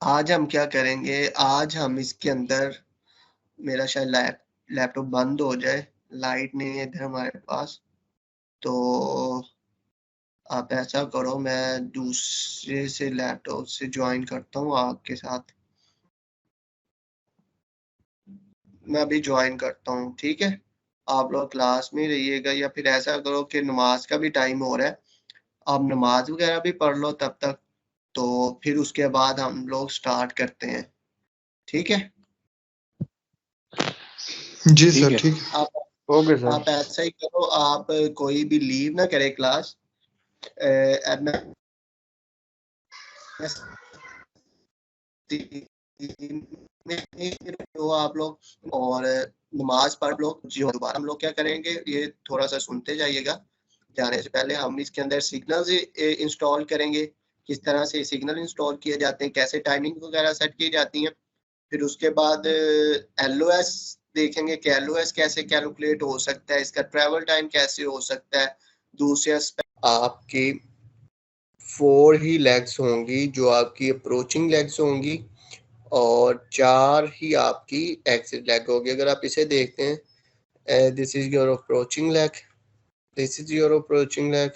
आज हम क्या करेंगे, आज हम इसके अंदर, मेरा शायद लैपटॉप बंद हो जाए, लाइट नहीं है इधर हमारे पास। तो आप ऐसा करो, मैं दूसरे से लैपटॉप से ज्वाइन करता हूँ आपके साथ। मैं अभी ज्वाइन करता हूँ, ठीक है। आप लोग क्लास में रहिएगा, या फिर ऐसा करो कि नमाज का भी टाइम हो रहा है, आप नमाज वगैरह भी पढ़ लो तब तक, तो फिर उसके बाद हम लोग स्टार्ट करते हैं, ठीक है। जी ठीक सर, है। ठीक है। आप ओके सर। आप ऐसा ही करो, आप कोई भी लीव ना करे क्लास। अब मैं तो आप लोग और नमाज पढ़ लो जी। दोबारा हम लोग क्या करेंगे, ये थोड़ा सा सुनते जाइएगा। जाने से पहले हम इसके अंदर सिग्नल्स इंस्टॉल करेंगे, किस तरह से सिग्नल इंस्टॉल किए जाते हैं, कैसे टाइमिंग वगैरह सेट की जाती हैं। फिर उसके बाद LOS देखेंगे कि LOS कैसे कैलकुलेट हो सकता है, इसका ट्रैवल टाइम कैसे हो सकता है। दूसरे आपकी 4 ही लेग्स होंगी जो आपकी अप्रोचिंग लेग्स होंगी, और 4 ही आपकी एग्जिट लेग होगी। अगर आप इसे देखते हैं, this is your approaching leg, this is your approaching leg,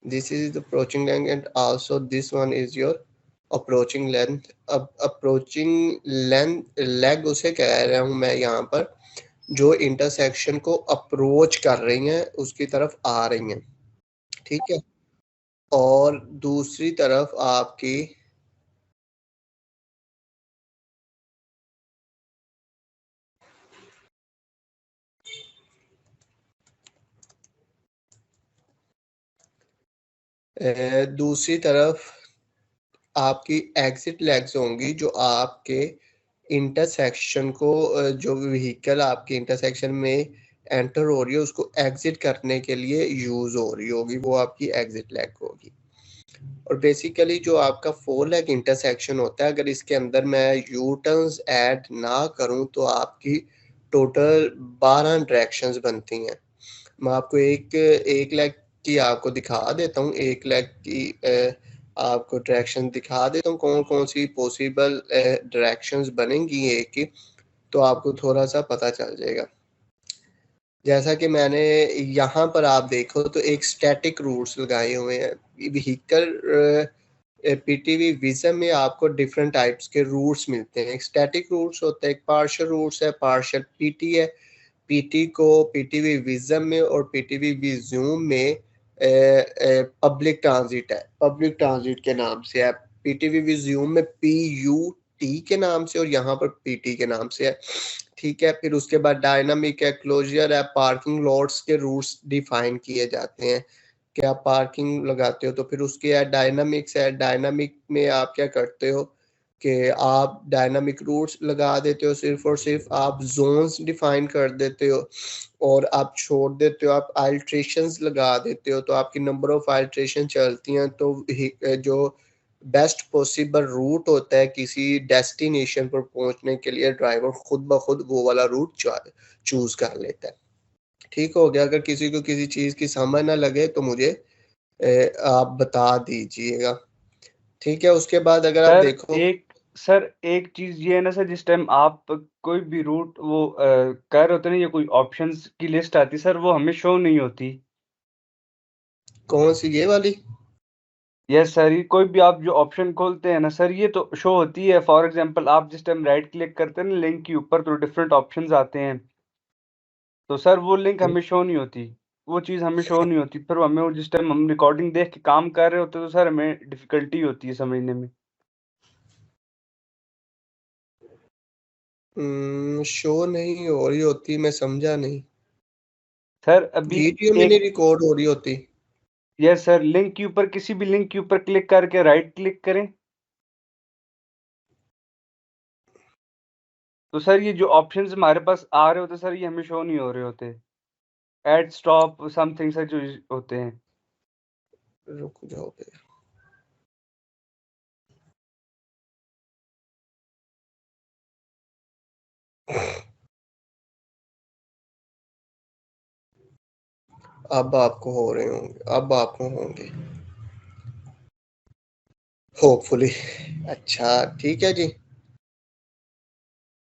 this is the approaching leg, and also this one is your approaching length. अब अप्रोचिंग लेंथ लेग उसे कह रहा हूं मैं यहाँ पर, जो इंटरसेक्शन को अप्रोच कर रही हैं, उसकी तरफ आ रही हैं, ठीक है। और दूसरी तरफ आपकी दूसरी तरफ आपकी एग्जिट लेग्स होंगी, जो आपके इंटरसेक्शन को जो व्हीकल आपके इंटरसेक्शन में एंटर हो रही है उसको एग्जिट करने के लिए यूज हो रही होगी, वो आपकी एग्जिट लेग होगी। और बेसिकली जो आपका 4 लेग इंटरसेक्शन होता है, अगर इसके अंदर मैं यू टर्न्स ऐड ना करूं तो आपकी टोटल 12 डायरेक्शंस बनती हैं। मैं आपको एक लेग की आपको दिखा देता हूँ, एक लेग की आपको डायरेक्शन दिखा देता हूँ, कौन कौन सी पॉसिबल डायरेक्शंस बनेंगी एक की, तो आपको थोड़ा सा पता चल जाएगा। जैसा कि मैंने यहाँ पर आप देखो तो एक स्टैटिक रूट्स लगाए हुए हैं। व्हीकल पीटीवी विजन में आपको डिफरेंट टाइप्स के रूट्स मिलते हैं। एक स्टैटिक रूट्स होता है, एक पार्शियल रूट्स है, पार्शियल पीटी है। पीटी को पीटीवी विजन में और पीटीवी विज्यूम में पब्लिक ट्रांजिट है, पब्लिक ट्रांजिट के नाम से है। पीटीवी विज्यूम में PUT के नाम से और यहाँ पर पीटी के नाम से है, ठीक है। फिर उसके बाद डायनामिक है, क्लोजर है, पार्किंग लॉट्स के रूट्स डिफाइन किए जाते हैं कि आप पार्किंग लगाते हो तो फिर उसके है डायनामिक्स है। डायनामिक में आप क्या करते हो कि आप डायनामिक रूट्स लगा देते हो, सिर्फ और सिर्फ आप जोन्स डिफाइन कर देते हो और आप छोड़ देते हो, आप अल्ट्रेशंस लगा देते हो, तो आपकी नंबर ऑफ अल्ट्रेशन चलती हैं। तो जो बेस्ट पॉसिबल रूट होता है किसी डेस्टिनेशन पर पहुंचने के लिए, ड्राइवर खुद ब खुद वो वाला रूट चूज कर लेता है। ठीक हो गया। अगर किसी को किसी चीज की समझ ना लगे तो मुझे आप बता दीजिएगा, ठीक है। उसके बाद अगर आप देखो, सर एक चीज ये है ना सर, जिस टाइम आप कोई भी रूट वो कर रहे होते हैं ना, या कोई ऑप्शंस की लिस्ट आती है सर, वो हमें शो नहीं होती। कौन सी ये वाली? यस सर, ये कोई भी आप जो ऑप्शन खोलते हैं ना सर, ये तो शो होती है। फॉर एग्जांपल आप जिस टाइम राइट क्लिक करते हैं ना लिंक के ऊपर, तो डिफरेंट ऑप्शंस आते हैं। तो सर वो लिंक हमें शो नहीं होती, वो चीज़ हमें शो नहीं होती। फिर हमें वो जिस टाइम हम रिकॉर्डिंग देख के काम कर रहे होते हैं तो सर हमें डिफिकल्टी होती है समझने में। शो नहीं हो रही होती, मैं समझा नहीं। सर अभी वीडियो में नहीं एक, रिकॉर्ड हो रही होती? यस सर, लिंक के ऊपर, किसी भी लिंक के ऊपर क्लिक करके राइट क्लिक करें, तो सर ये जो ऑप्शंस हमारे पास आ रहे होते सर, ये हमें शो नहीं हो रहे होते। एड स्टॉप समथिंग सर जो होते हैं। रुक जाओ। अब आपको हो रहे होंगे, अब आपको होंगे। होपफुली। अच्छा ठीक है जी।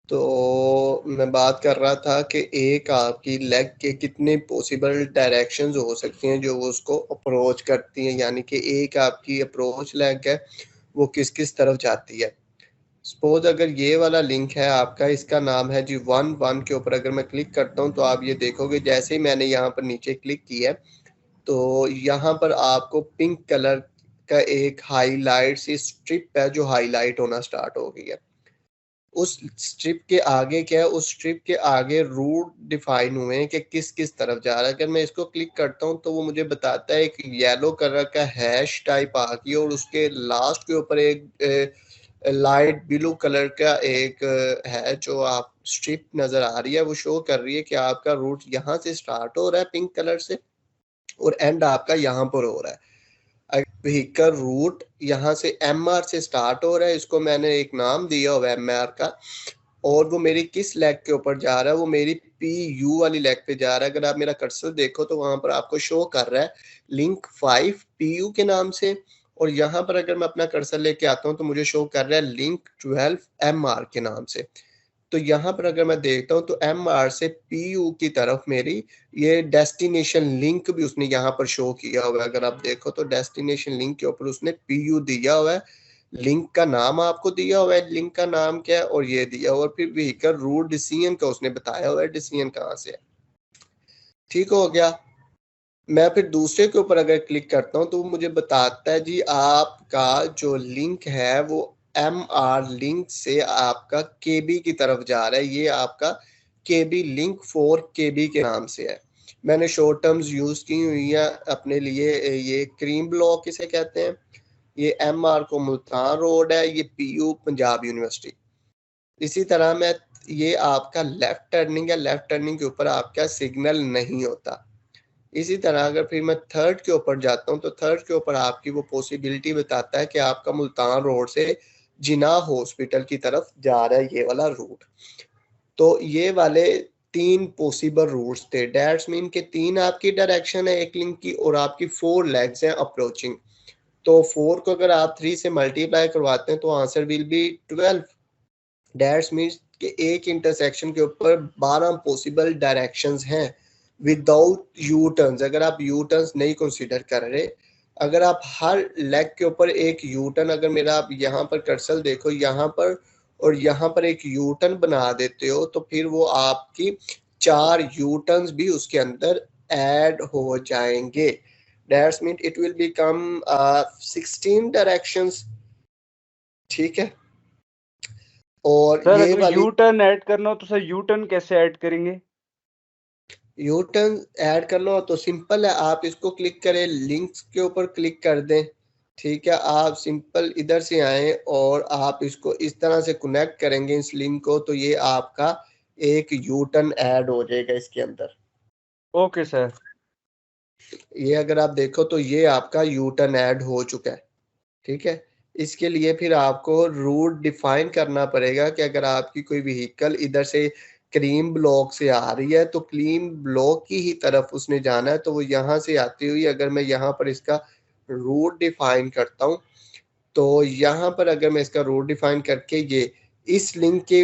तो मैं बात कर रहा था कि एक आपकी लेग के कितने पॉसिबल डायरेक्शंस हो सकती हैं जो उसको अप्रोच करती हैं, यानी कि एक आपकी अप्रोच लेग है वो किस किस तरफ जाती है। सपोज अगर ये वाला लिंक है आपका, इसका नाम है जी 1 के ऊपर अगर मैं क्लिक करता हूँ तो आप ये देखोगे जैसे ही मैंने यहाँ पर नीचे क्लिक किया तो यहाँ पर आपको पिंक कलर का एक हाईलाइट सी स्ट्रिप है जो हाईलाइट होना स्टार्ट हो गई है। उस स्ट्रिप के आगे क्या है, उस स्ट्रिप के आगे रूट डिफाइन हुए हैं कि किस किस तरफ जा रहा है। अगर मैं इसको क्लिक करता हूँ तो वो मुझे बताता है एक येलो कलर का हैश टाइप आ गई और उसके लास्ट के ऊपर एक लाइट ब्लू कलर का एक है जो आप स्ट्रिप नजर आ रही है, वो शो कर रही है कि आपका रूट यहाँ से स्टार्ट हो रहा है पिंक कलर से और एंड आपका यहाँ पर हो रहा है। व्हीकल रूट यहाँ से MR से स्टार्ट हो रहा है, इसको मैंने एक नाम दिया हुआ है MR का, और वो मेरी किस लेग के ऊपर जा रहा है, वो मेरी PU वाली लेग पे जा रहा है। अगर आप मेरा कर्सर देखो तो वहां पर आपको शो कर रहा है लिंक 5 PU के नाम से, और यहाँ पर अगर मैं अपना कर्सर लेके आता हूँ तो मुझे शो कर रहा है लिंक 12 MR के नाम से। तो यहाँ पर अगर मैं देखता हूँ तो MR से PU की तरफ मेरी ये डेस्टिनेशन लिंक भी उसने यहाँ पर शो किया हुआ है। अगर आप देखो तो डेस्टिनेशन लिंक के ऊपर उसने PU दिया हुआ है, लिंक का नाम आपको दिया हुआ है, लिंक का नाम क्या है और ये दिया हुआ, फिर व्हीकल रूट डिसीजन का उसने बताया हुआ है डिसीजन कहाँ से है। ठीक हो गया। मैं फिर दूसरे के ऊपर अगर क्लिक करता हूँ तो वो मुझे बताता है जी आपका जो लिंक है वो MR लिंक से आपका KB की तरफ जा रहा है। ये आपका KB लिंक 4KB के नाम से है। मैंने शॉर्ट टर्म्स यूज की हुई है अपने लिए। ये क्रीम ब्लॉक इसे कहते हैं, ये MR को मुल्तान रोड है, ये PU पंजाब यूनिवर्सिटी। इसी तरह मैं ये आपका लेफ्ट टर्निंग है, लेफ्ट टर्निंग के ऊपर आपका सिग्नल नहीं होता। इसी तरह अगर फिर मैं थर्ड के ऊपर जाता हूँ तो थर्ड के ऊपर आपकी वो पॉसिबिलिटी बताता है कि आपका मुल्तान रोड से जिना हॉस्पिटल की तरफ जा रहा है ये वाला रूट। तो ये वाले 3 पॉसिबल रूट्स थे। दैट्स मीन के 3 आपकी डायरेक्शन है एक लिंक की और आपकी 4 लेग्स हैं अप्रोचिंग। तो 4 को अगर आप 3 से मल्टीप्लाई करवाते हैं तो answer will be 12। That's means कि एक इंटरसेक्शन के ऊपर 12 पॉसिबल डायरेक्शंस हैं विदाउट यू टर्न्स। अगर आप यू टर्न्स नहीं कंसीडर कर रहे, अगर आप हर लेग के ऊपर एक यू टर्न, अगर मेरा आप यहाँ पर कर्सर देखो यहाँ पर और यहाँ पर एक यू टर्न बना देते हो तो फिर वो आपकी 4 यू टर्न्स भी उसके अंदर ऐड हो जाएंगे। That's mean it will become 16 directions. ठीक है। और सर ये अगर वाली यू टर्न ऐड करना हो तो सर यू टर्न कैसे ऐड करेंगे? यू टर्न ऐड करना हो तो सिंपल है, आप इसको क्लिक करें, लिंक्स के ऊपर क्लिक कर दें। ठीक है, आप सिंपल इधर से आए और आप इसको इस तरह से कनेक्ट करेंगे इस लिंक को तो ये आपका एक यू टर्न ऐड हो जाएगा इसके अंदर। Okay sir. ये अगर आप देखो तो ये आपका यू टर्न ऐड हो चुका है। ठीक है। इसके लिए फिर आपको रूट डिफाइन करना पड़ेगा कि अगर आपकी कोई व्हीकल इधर से क्रीम ब्लॉक से आ रही है तो क्रीम ब्लॉक की ही तरफ उसने जाना है, तो वो यहाँ से आती हुई अगर मैं यहाँ पर इसका रूट डिफाइन करता हूँ तो यहाँ पर अगर मैं इसका रूट डिफाइन करके ये इस लिंक के,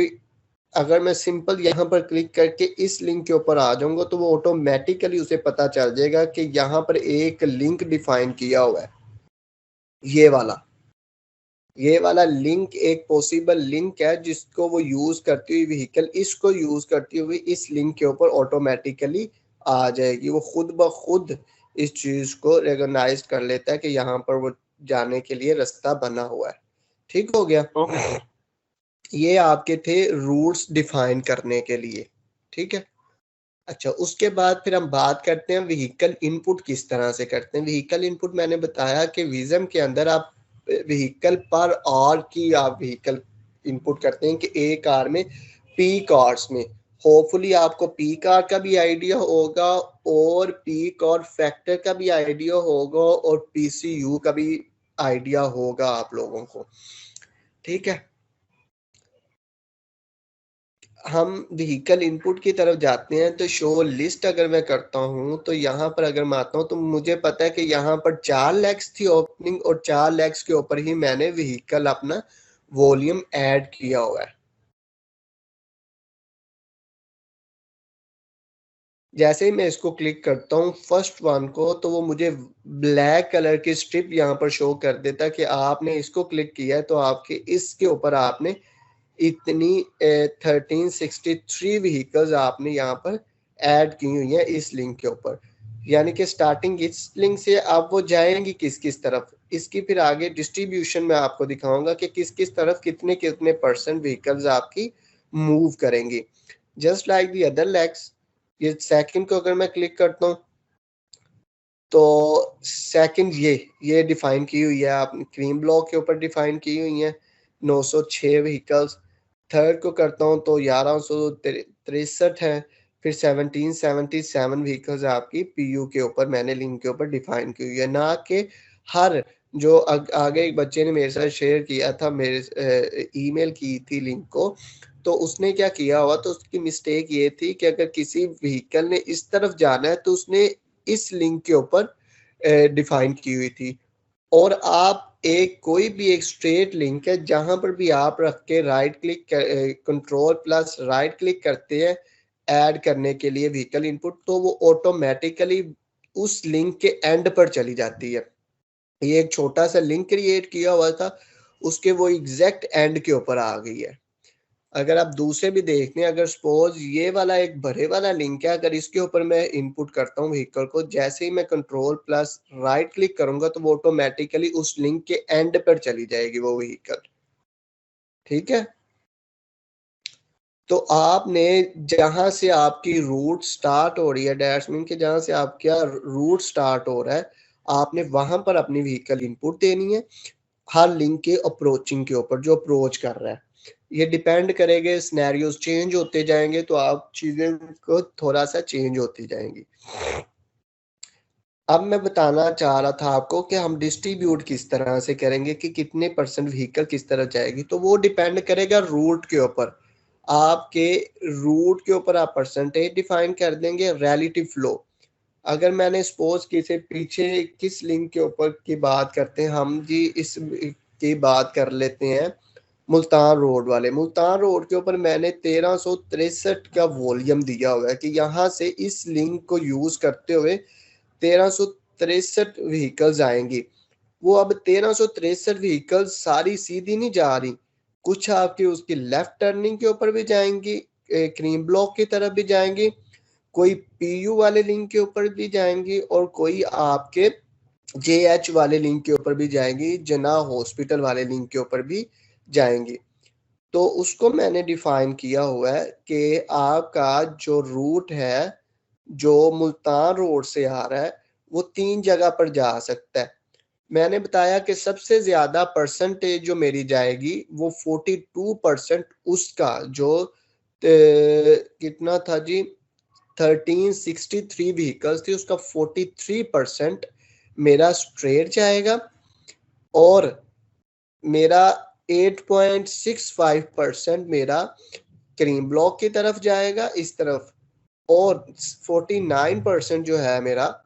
अगर मैं सिंपल यहाँ पर क्लिक करके इस लिंक के ऊपर आ जाऊंगा तो वो ऑटोमेटिकली उसे पता चल जाएगा कि यहाँ पर एक लिंक डिफाइन किया हुआ है। ये वाला लिंक एक पॉसिबल लिंक है जिसको वो यूज करती हुई व्हीकल इसको यूज करती हुई इस लिंक के ऊपर ऑटोमेटिकली आ जाएगी। वो खुद ब खुद इस चीज को रिकॉग्नाइज कर लेता है कि यहाँ पर वो जाने के लिए रास्ता बना हुआ है। ठीक हो गया। Okay sir. ये आपके थे रूट्स डिफाइन करने के लिए। ठीक है। अच्छा, उसके बाद फिर हम बात करते हैं व्हीकल इनपुट किस तरह से करते हैं। व्हीकल इनपुट मैंने बताया कि विजम के अंदर आप व्हीकल पर आर की आप व्हीकल इनपुट करते हैं कि एक कार में पी कार्स में। होपफुली आपको पी कार का भी आइडिया होगा और पी कार फैक्टर का भी आइडिया होगा और PCU का भी आइडिया होगा आप लोगों को। ठीक है। हम व्हीकल इनपुट की तरफ जाते हैं तो शो लिस्ट अगर मैं करता हूं तो यहाँ पर अगर मैं आता हूं तो मुझे पता है कि यहाँ पर 4 लेग्स थी ओपनिंग और 4 लेग्स के ऊपर ही मैंने व्हीकल अपना वॉल्यूम ऐड किया हुआ है। जैसे ही मैं इसको क्लिक करता हूँ फर्स्ट वन को तो वो मुझे ब्लैक कलर की स्ट्रिप यहाँ पर शो कर देता कि आपने इसको क्लिक किया है तो आपके इसके ऊपर आपने इतनी 1363 व्हीकल्स आपने यहाँ पर ऐड की हुई है इस लिंक के ऊपर। यानी कि स्टार्टिंग इस लिंक से अब वो जाएंगी किस किस तरफ, इसकी फिर आगे डिस्ट्रीब्यूशन में आपको दिखाऊंगा कि किस किस तरफ कितने कितने परसेंट व्हीकल्स आपकी मूव करेंगी। Just like the other legs, ये सेकंड को अगर मैं क्लिक करता हूँ तो सेकंड ये डिफाइन की हुई है आपने क्रीम ब्लॉक के ऊपर डिफाइन की हुई है 906 व्हीकल्स। थर्ड को करता हूँ तो 1163 है। फिर 1777 व्हीकल्स आपकी पीयू के ऊपर मैंने लिंक के ऊपर डिफाइन की हुई है। ना कि हर जो आगे एक बच्चे ने मेरे साथ शेयर किया था, मेरे ईमेल की थी लिंक को, तो उसने क्या किया हुआ, तो उसकी मिस्टेक ये थी कि अगर किसी व्हीकल ने इस तरफ जाना है तो उसने इस लिंक के ऊपर डिफाइन की हुई थी। और आप एक कोई भी एक स्ट्रेट लिंक है जहां पर भी आप रख के right click control plus right click करते हैं ऐड करने के लिए व्हीकल इनपुट, तो वो ऑटोमेटिकली उस लिंक के एंड पर चली जाती है। ये एक छोटा सा लिंक क्रिएट किया हुआ था, उसके वो एग्जैक्ट एंड के ऊपर आ गई है। अगर आप दूसरे भी देखते हैं, अगर सपोज ये वाला एक भरे वाला लिंक है, अगर इसके ऊपर मैं इनपुट करता हूँ व्हीकल को, जैसे ही मैं कंट्रोल प्लस राइट क्लिक करूंगा तो वो ऑटोमेटिकली उस लिंक के एंड पर चली जाएगी वो व्हीकल। ठीक है, तो आपने जहां से आपकी रूट स्टार्ट हो रही है, डैशमिन के जहां से आपका रूट स्टार्ट हो रहा है, आपने वहां पर अपनी व्हीकल इनपुट देनी है हर लिंक के अप्रोचिंग के ऊपर, जो अप्रोच कर रहा है। ये डिपेंड करेंगे, सिनेरियोस चेंज होते जाएंगे तो आप चीजें को थोड़ा सा चेंज होती जाएंगी। अब मैं बताना चाह रहा था आपको कि हम डिस्ट्रीब्यूट किस तरह से करेंगे कि कितने परसेंट व्हीकल किस तरह जाएगी, तो वो डिपेंड करेगा रूट के ऊपर। आपके रूट के ऊपर आप परसेंटेज डिफाइन कर देंगे, रिलेटिव फ्लो। अगर मैंने सपोज किसी पीछे किस लिंक के ऊपर की बात करते हैं हम जी, इस की बात कर लेते हैं मुल्तान रोड वाले। मुल्तान रोड के ऊपर मैंने 1363 का वॉल्यूम दिया हुआ है कि यहाँ से इस लिंक को यूज करते हुए 1363 व्हीकल्स आएंगी। वो अब 1363 व्हीकल्स सारी सीधी नहीं जा रही, कुछ आपकी उसकी लेफ्ट टर्निंग के ऊपर भी जाएंगी, क्रीम ब्लॉक की तरफ भी जाएंगी, कोई पीयू वाले लिंक के ऊपर भी जाएंगी और कोई आपके जेएच वाले लिंक के ऊपर भी जाएंगी, जना हॉस्पिटल वाले लिंक के ऊपर भी जाएंगी। तो उसको मैंने डिफाइन किया हुआ है कि आपका जो रूट है जो मुल्तान रोड से आ रहा है वो 3 जगह पर जा सकता है। मैंने बताया कि सबसे ज्यादा परसेंटेज जो मेरी जाएगी वो 42% उसका जो कितना था जी, 1363 व्हीकल्स थी, उसका 43% मेरा स्ट्रेट जाएगा और मेरा 8.65% मेरा क्रीम ब्लॉक की तरफ जाएगा इस तरफ, और 49% जो है मेरा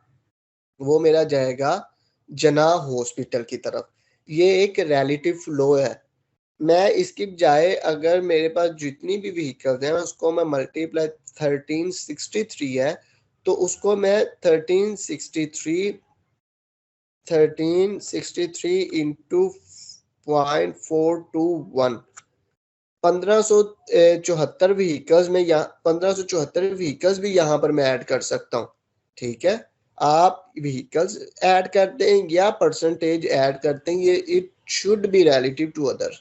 वो मेरा जाएगा जना हॉस्पिटल की तरफ। ये एक रिलेटिव फ्लो है। मैं इसकी बजाय अगर मेरे पास जितनी भी व्हीकल्स हैं उसको मैं मल्टीप्लाई 1363 है तो उसको मैं 1363 इंटू 0.421 1574 व्हीकल्स में यहाँ 1574 व्हीकल्स भी यहाँ पर मैं ऐड कर सकता हूँ। ठीक है, आप व्हीकल्स ऐड करते हैं या परसेंटेज ऐड करते हैं, ये it should be relative to other,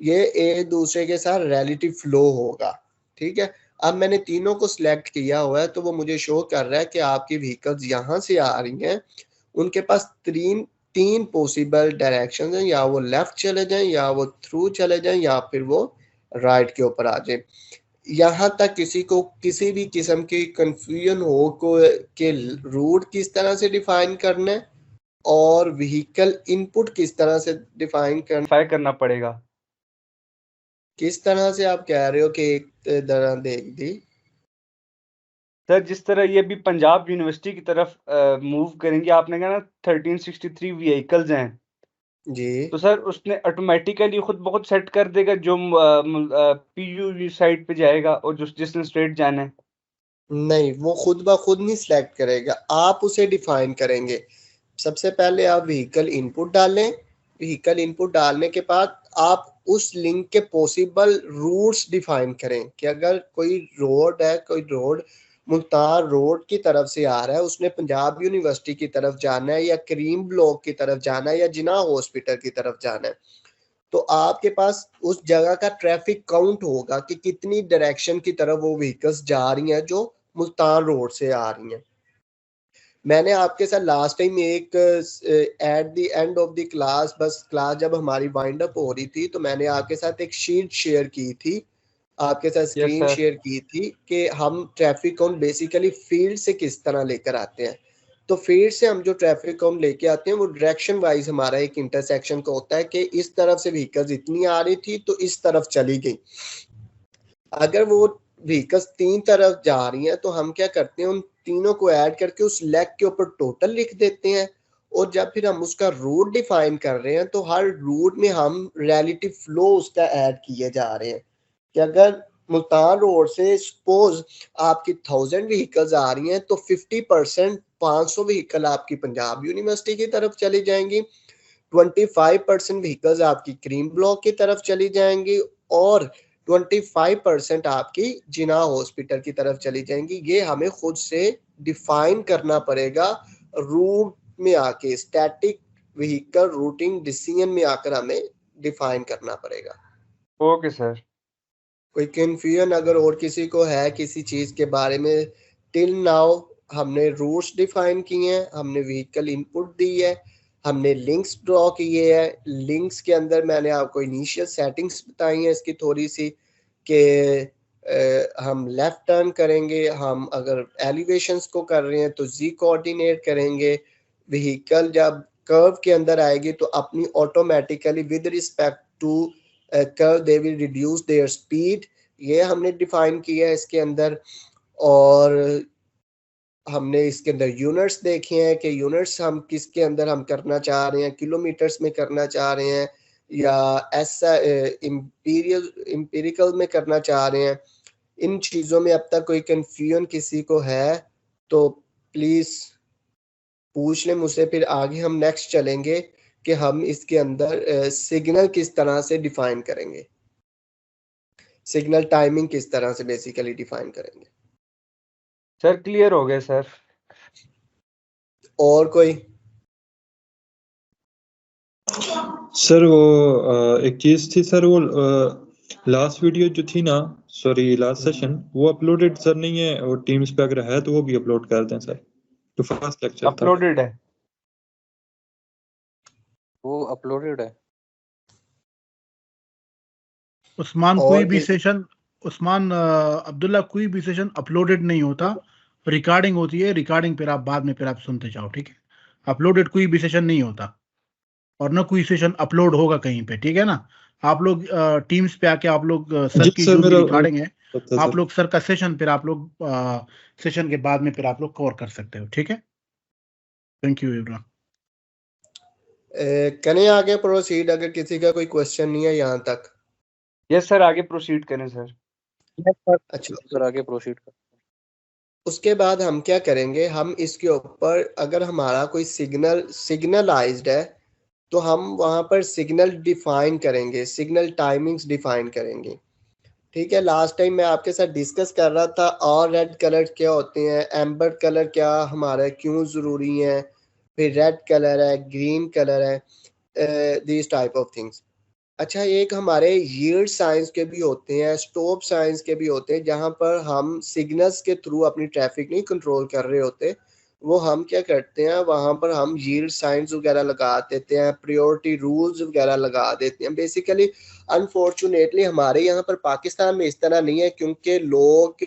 ये एक दूसरे के साथ रिलेटिव फ्लो होगा। ठीक है, अब मैंने तीनों को सिलेक्ट किया हुआ है तो वो मुझे शो कर रहा है कि आपकी व्हीकल्स यहाँ से आ रही हैं, उनके पास तीन पॉसिबल डायरेक्शन हैं, या वो लेफ्ट चले जाएं या वो थ्रू चले जाएं या फिर वो राइट के ऊपर आ जाए। यहाँ तक किसी को किसी भी किस्म की कंफ्यूजन हो को के रूट किस तरह से डिफाइन करना है और व्हीकल इनपुट किस तरह से डिफाइन करना पड़ेगा। किस तरह से आप कह रहे हो कि एक तरह देख दी? सर जिस तरह ये भी पंजाब यूनिवर्सिटी की तरफ मूव करेंगे, आपने कहा ना 1363 व्हीकल्स हैं, जी तो सर उसने ऑटोमेटिकली खुद बहुत सेट कर देगा जो पीयू साइड पे जाएगा और जो जिसने स्ट्रेट जाना है। नहीं, वो खुद ब खुद नहीं सिलेक्ट करेगा, आप उसे डिफाइन करेंगे। सबसे पहले आप व्हीकल इनपुट डालें, व्हीकल इनपुट डालने के बाद आप उस लिंक के पॉसिबल रूट्स डिफाइन करें कि अगर कोई रोड है, कोई रोड मुल्तान रोड की तरफ से आ रहा है, उसने पंजाब यूनिवर्सिटी की तरफ जाना है या करीम ब्लॉक की तरफ जाना है या जिना हॉस्पिटल की तरफ जाना है, तो आपके पास उस जगह का ट्रैफिक काउंट होगा कि कितनी डायरेक्शन की तरफ वो व्हीकल्स जा रही हैं जो मुल्तान रोड से आ रही हैं। मैंने आपके साथ लास्ट टाइम एक at the end of the class, बस क्लास जब हमारी वाइंड अप हो रही थी, तो मैंने आपके साथ एक शीट शेयर की थी, आपके साथ यस स्क्रीन सर। शेयर की थी कि हम ट्रैफिक काउंट बेसिकली फील्ड से किस तरह लेकर आते हैं। तो फील्ड से हम जो ट्रैफिक काउंट लेके आते हैं वो डायरेक्शन वाइज हमारा एक इंटरसेक्शन का होता है कि इस तरफ से व्हीकल्स इतनी आ रही थी तो इस तरफ चली गई। अगर वो व्हीकल्स तीन तरफ जा रही हैं तो हम क्या करते हैं, उन तीनों को ऐड करके उस लेग के ऊपर टोटल लिख देते हैं, और जब फिर हम उसका रूट डिफाइन कर रहे हैं तो हर रूट में हम रिलेटिव फ्लो उसका ऐड किए जा रहे हैं कि अगर मुल्तान रोड से सपोज आपकी 1000 व्हीकल्स आ रही हैं तो 50% 500 व्हीकल आपकी पंजाब यूनिवर्सिटी की तरफ चली जाएंगी, 25% व्हीकल्स आपकी क्रीम ब्लॉक की तरफ चली जाएंगी और 25% आपकी जिना हॉस्पिटल की तरफ चली जाएंगी। ये हमें खुद से डिफाइन करना पड़ेगा रूट में आके, स्टैटिक व्हीकल रूटिंग डिसीजन में आकर हमें डिफाइन करना पड़ेगा। Okay sir. कोई कंफ्यूजन अगर और किसी को है किसी चीज के बारे में? टिल नाउ हमने रूट्स डिफाइन किए हैं, हमने व्हीकल इनपुट दी है, हमने लिंक्स ड्रॉ किए हैं। लिंक्स के अंदर मैंने आपको इनिशियल सेटिंग्स बताई हैं इसकी थोड़ी सी कि हम लेफ्ट टर्न करेंगे, हम अगर एलिवेशंस को कर रहे हैं तो जी कोऑर्डिनेट करेंगे, व्हीकल जब कर्व के अंदर आएगी तो अपनी automatically with respect to curve they will reduce their speed, ये हमने डिफाइन किया है इसके अंदर। और हमने इसके अंदर यूनिट्स देखे हैं कि यूनिट्स हम किसके अंदर हम करना चाह रहे हैं, किलोमीटर्स में करना चाह रहे हैं या ऐसा इंपीरिकल में करना चाह रहे हैं। इन चीज़ों में अब तक कोई कंफ्यूजन किसी को है तो प्लीज़ पूछ लें मुझसे, फिर आगे हम नेक्स्ट चलेंगे कि हम इसके अंदर सिग्नल किस तरह से डिफाइन करेंगे, सिग्नल टाइमिंग किस तरह से बेसिकली डिफाइन करेंगे। सर क्लियर हो गया सर। और कोई? सर वो एक चीज थी सर, वो लास्ट वीडियो जो थी ना, सॉरी लास्ट सेशन, वो अपलोडेड सर नहीं है, और टीम्स पे अगर है तो वो भी अपलोड कर दें सर, तो फर्स्ट लेक्चर था। अपलोडेड है, वो अपलोडेड है। उस्मान और कोई भी किस- सेशन, उस्मान अब्दुल्ला कोई भी सेशन अपलोडेड नहीं होता, रिकॉर्डिंग होती है, रिकॉर्डिंग फिर आप बाद में फिर आप सुनते जाओ, ठीक है। अपलोडेड कोई भी सेशन नहीं होता और ना कोई सेशन अपलोड होगा कहीं पे, ठीक है ना। आप लोग टीम्स पे आके आप लोग सर जी की सर, जो भी मेरा रिकॉर्डिंग है पता आप सर। लोग सर का सेशन फिर आप लोग सेशन के बाद में फिर आप लोग कवर कर सकते हो, ठीक है। Thank you everyone. करें आगे प्रोसीड अगर किसी का कोई क्वेश्चन नहीं है यहाँ तक। यस सर आगे प्रोसीड करें सर। अच्छा, सर आगे प्रोसीड कर। उसके बाद हम क्या करेंगे, हम इसके ऊपर अगर हमारा कोई सिग्नलाइज्ड है तो हम वहाँ पर सिग्नल डिफाइन करेंगे, सिग्नल टाइमिंग्स डिफाइन करेंगे, ठीक है। लास्ट टाइम मैं आपके साथ डिस्कस कर रहा था और रेड कलर क्या होते हैं, एम्बर कलर क्या हमारा क्यों ज़रूरी है, फिर रेड कलर है, ग्रीन कलर है, दिस टाइप ऑफ थिंग्स। अच्छा, एक हमारे यील्ड साइंस के भी होते हैं, स्टॉप साइंस के भी होते हैं, जहाँ पर हम सिग्नल्स के थ्रू अपनी ट्रैफिक नहीं कंट्रोल कर रहे होते, वो हम क्या करते हैं वहाँ पर हम यील्ड साइंस वगैरह लगा देते हैं, प्रायोरिटी रूल्स वगैरह लगा देते हैं। बेसिकली अनफॉर्चुनेटली हमारे यहाँ पर पाकिस्तान में इस तरह नहीं है क्योंकि लोग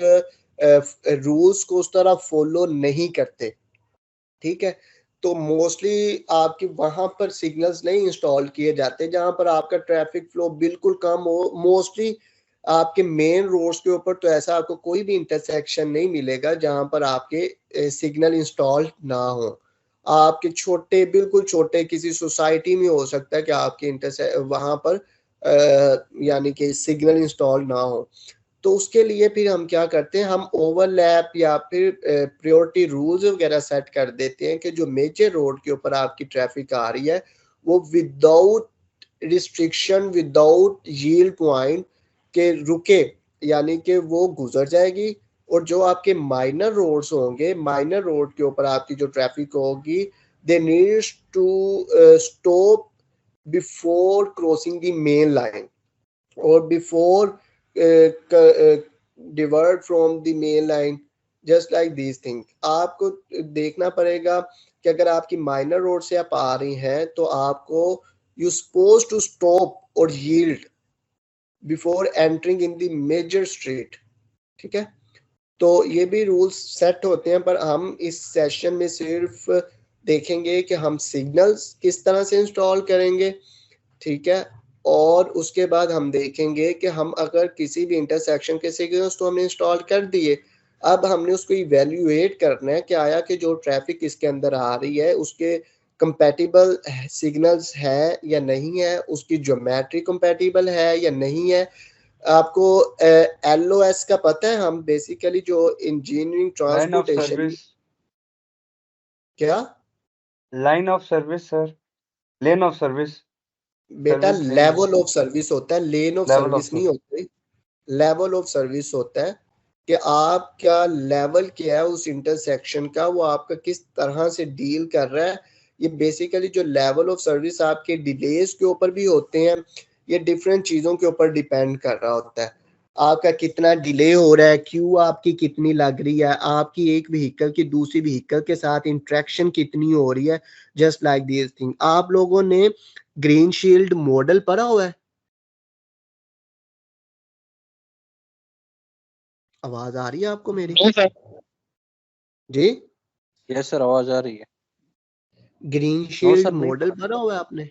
रूल्स को उस तरह फॉलो नहीं करते, ठीक है। तो मोस्टली आपकी वहां पर सिग्नल्स नहीं इंस्टॉल किए जाते जहां पर आपका ट्रैफिक फ्लो बिल्कुल कम हो। मोस्टली आपके मेन रोड्स के ऊपर तो ऐसा आपको कोई भी इंटरसेक्शन नहीं मिलेगा जहां पर आपके सिग्नल इंस्टॉल ना हो। आपके छोटे बिल्कुल छोटे किसी सोसाइटी में हो सकता है कि आपके वहां पर यानी कि सिग्नल इंस्टॉल ना हो। तो उसके लिए फिर हम क्या करते हैं, हम ओवरलैप या फिर प्रायोरिटी रूल्स वगैरह सेट कर देते हैं कि जो मेजर रोड के ऊपर आपकी ट्रैफिक आ रही है वो without restriction without yield point के रुके, यानी कि वो गुजर जाएगी। और जो आपके माइनर रोड्स होंगे, माइनर रोड के ऊपर आपकी जो ट्रैफिक होगी, they needs to stop before crossing the main line और before divert from the main line, just like these things। आपको देखना पड़ेगा कि अगर आपकी माइनर रोड से आप आ रही हैं तो आपको यू सपोज टू स्टॉप और yield before entering in the major street. ठीक है, तो ये भी रूल्स सेट होते हैं, पर हम इस सेशन में सिर्फ देखेंगे कि हम सिग्नल्स किस तरह से इंस्टॉल करेंगे। ठीक है, और उसके बाद हम देखेंगे कि हम अगर किसी भी इंटरसेक्शन के सिग्नल्स तो हमने इंस्टॉल कर दिए, अब हमने उसको इवेल्युएट करना है कि आया कि जो ट्रैफिक इसके अंदर आ रही है उसके कंपैटिबल सिग्नल्स है या नहीं है, उसकी ज्योमेट्री कंपैटिबल है या नहीं है। आपको LOS का पता है? हम बेसिकली जो इंजीनियरिंग ट्रांसपोर्टेशन, क्या line of service sir, lane of service बेटा, सर्विस लेवल ऑफ सर्विस होता है, लेन ऑफ सर्विस नहीं होती, लेवल ऑफ सर्विस होता है कि आपका लेवल क्या है उस इंटरसेक्शन का, वो आपका किस तरह से डील कर रहा है। ये बेसिकली जो लेवल ऑफ सर्विस आपके डिलेज के ऊपर भी होते हैं, ये डिफरेंट चीज़ों के ऊपर डिपेंड कर रहा होता है। आपका कितना डिले हो रहा है, क्यों आपकी कितनी लग रही है, आपकी एक व्हीकल की दूसरी व्हीकल के साथ इंट्रैक्शन कितनी हो रही है, जस्ट लाइक दिस थिंग। आप लोगों ने ग्रीन शील्ड मॉडल पढ़ा हुआ है? आवाज आ रही है आपको मेरी? जी यस सर, आवाज आ रही है। ग्रीन नो शील्ड सर, नहीं मॉडल पढ़ा। पढ़ा हुआ है आपने?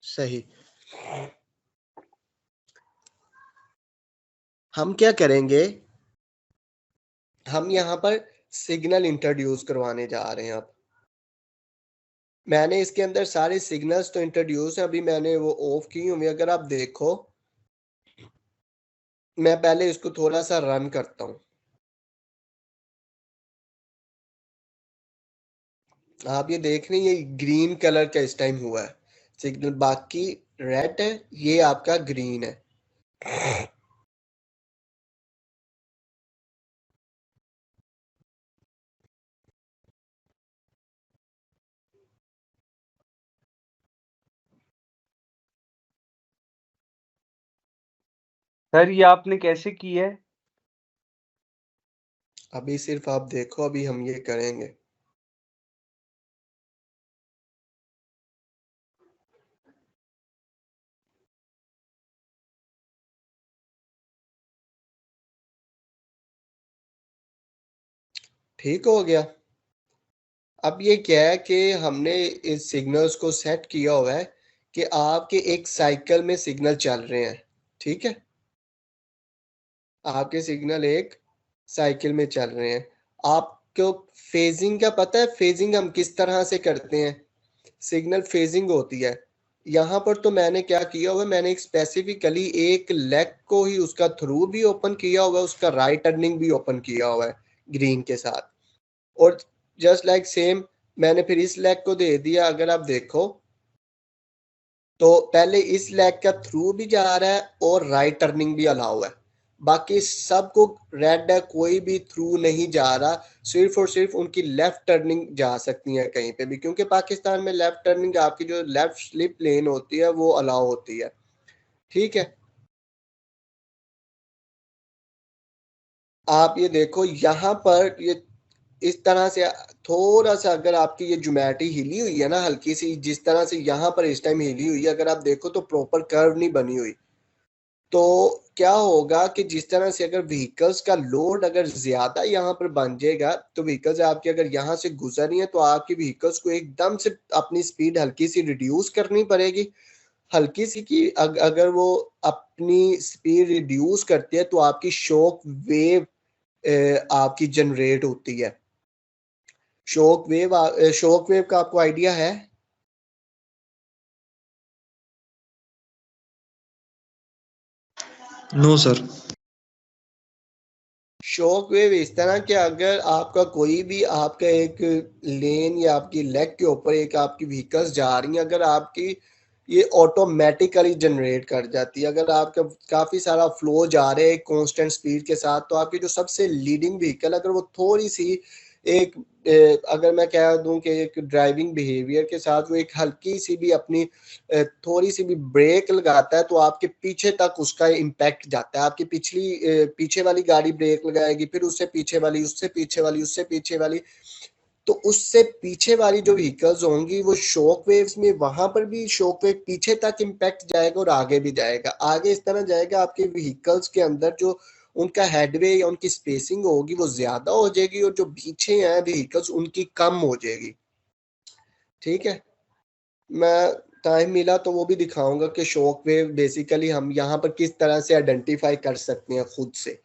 सही। हम क्या करेंगे, हम यहाँ पर सिग्नल इंट्रोड्यूस करवाने जा रहे हैं। अब मैंने इसके अंदर सारे सिग्नल्स तो इंट्रोड्यूस हैं, अभी मैंने वो ऑफ की हुई। अगर आप देखो, मैं पहले इसको थोड़ा सा रन करता हूँ। आप ये देख रहे हैं, ये ग्रीन कलर का इस टाइम हुआ है सिग्नल, बाकी रेड है, ये आपका ग्रीन है। सर ये आपने कैसे की है? अभी सिर्फ आप देखो, अभी हम ये करेंगे। ठीक हो गया। अब ये क्या है कि हमने इस सिग्नल्स को सेट किया हुआ है कि आपके एक साइकिल में सिग्नल चल रहे हैं। ठीक है, आपके सिग्नल एक साइकिल में चल रहे हैं। आपको फेजिंग का पता है? फेजिंग हम किस तरह से करते हैं? सिग्नल फेजिंग होती है। यहाँ पर तो मैंने क्या किया हुआ है, मैंने एक स्पेसिफिकली एक लेग को ही उसका थ्रू भी ओपन किया हुआ है, उसका राइट टर्निंग भी ओपन किया हुआ है ग्रीन के साथ। और जस्ट लाइक सेम मैंने फिर इस लेग को दे दिया। अगर आप देखो तो पहले इस लेग का थ्रू भी जा रहा है और राइट टर्निंग भी अलाउ है। बाकी सबको रेड है, कोई भी थ्रू नहीं जा रहा, सिर्फ और सिर्फ उनकी लेफ्ट टर्निंग जा सकती है कहीं पे भी, क्योंकि पाकिस्तान में लेफ्ट टर्निंग आपकी जो लेफ्ट स्लिप लेन होती है वो अलाउ होती है। ठीक है, आप ये देखो यहाँ पर ये इस तरह से थोड़ा सा अगर आपकी ये ज्योमेट्री हिली हुई है ना हल्की सी, जिस तरह से यहाँ पर इस टाइम हिली हुई है, अगर आप देखो तो प्रॉपर कर्व नहीं बनी हुई। तो क्या होगा कि जिस तरह से अगर व्हीकल्स का लोड अगर ज्यादा यहाँ पर बन जाएगा तो व्हीकल्स आपकी अगर यहाँ से गुजर रही है तो आपकी व्हीकल्स को एकदम से अपनी स्पीड हल्की सी रिड्यूस करनी पड़ेगी। हल्की सी की अगर वो अपनी स्पीड रिड्यूस करती है तो आपकी शॉक वेव आपकी जनरेट होती है। शॉक वेव का आपको आइडिया है? No sir. शॉक वेव इस तरह कि अगर आपका कोई भी आपका एक लेन या आपकी लेग के ऊपर एक आपकी व्हीकल्स जा रही हैं, अगर आपकी ये ऑटोमेटिकली जनरेट कर जाती है। अगर आपका काफी सारा फ्लो जा रहा है कांस्टेंट स्पीड के साथ तो आपकी जो सबसे लीडिंग व्हीकल अगर वो थोड़ी सी एक अगर मैं कह दूं कि एक ड्राइविंग बिहेवियर के साथ वो एक हल्की सी भी अपनी थोड़ी सी भी ब्रेक लगाता है तो आपके पीछे तक उसका इम्पैक्ट जाता है। आपकी पीछे वाली गाड़ी ब्रेक लगाएगी, फिर उससे पीछे वाली, उससे पीछे वाली, उससे पीछे वाली, तो उससे पीछे वाली जो व्हीकल्स होंगी वो शॉक वेव्स में वहां पर भी शॉक वेव पीछे तक इम्पैक्ट जाएगा और आगे भी जाएगा। आगे इस तरह जाएगा आपके व्हीकल्स के अंदर जो उनका हेडवे या उनकी स्पेसिंग होगी वो ज्यादा हो जाएगी और जो पीछे हैं व्हीकल्स उनकी कम हो जाएगी। ठीक है, मैं टाइम मिला तो वो भी दिखाऊंगा कि शॉक वेव बेसिकली हम यहाँ पर किस तरह से आइडेंटिफाई कर सकते हैं खुद से,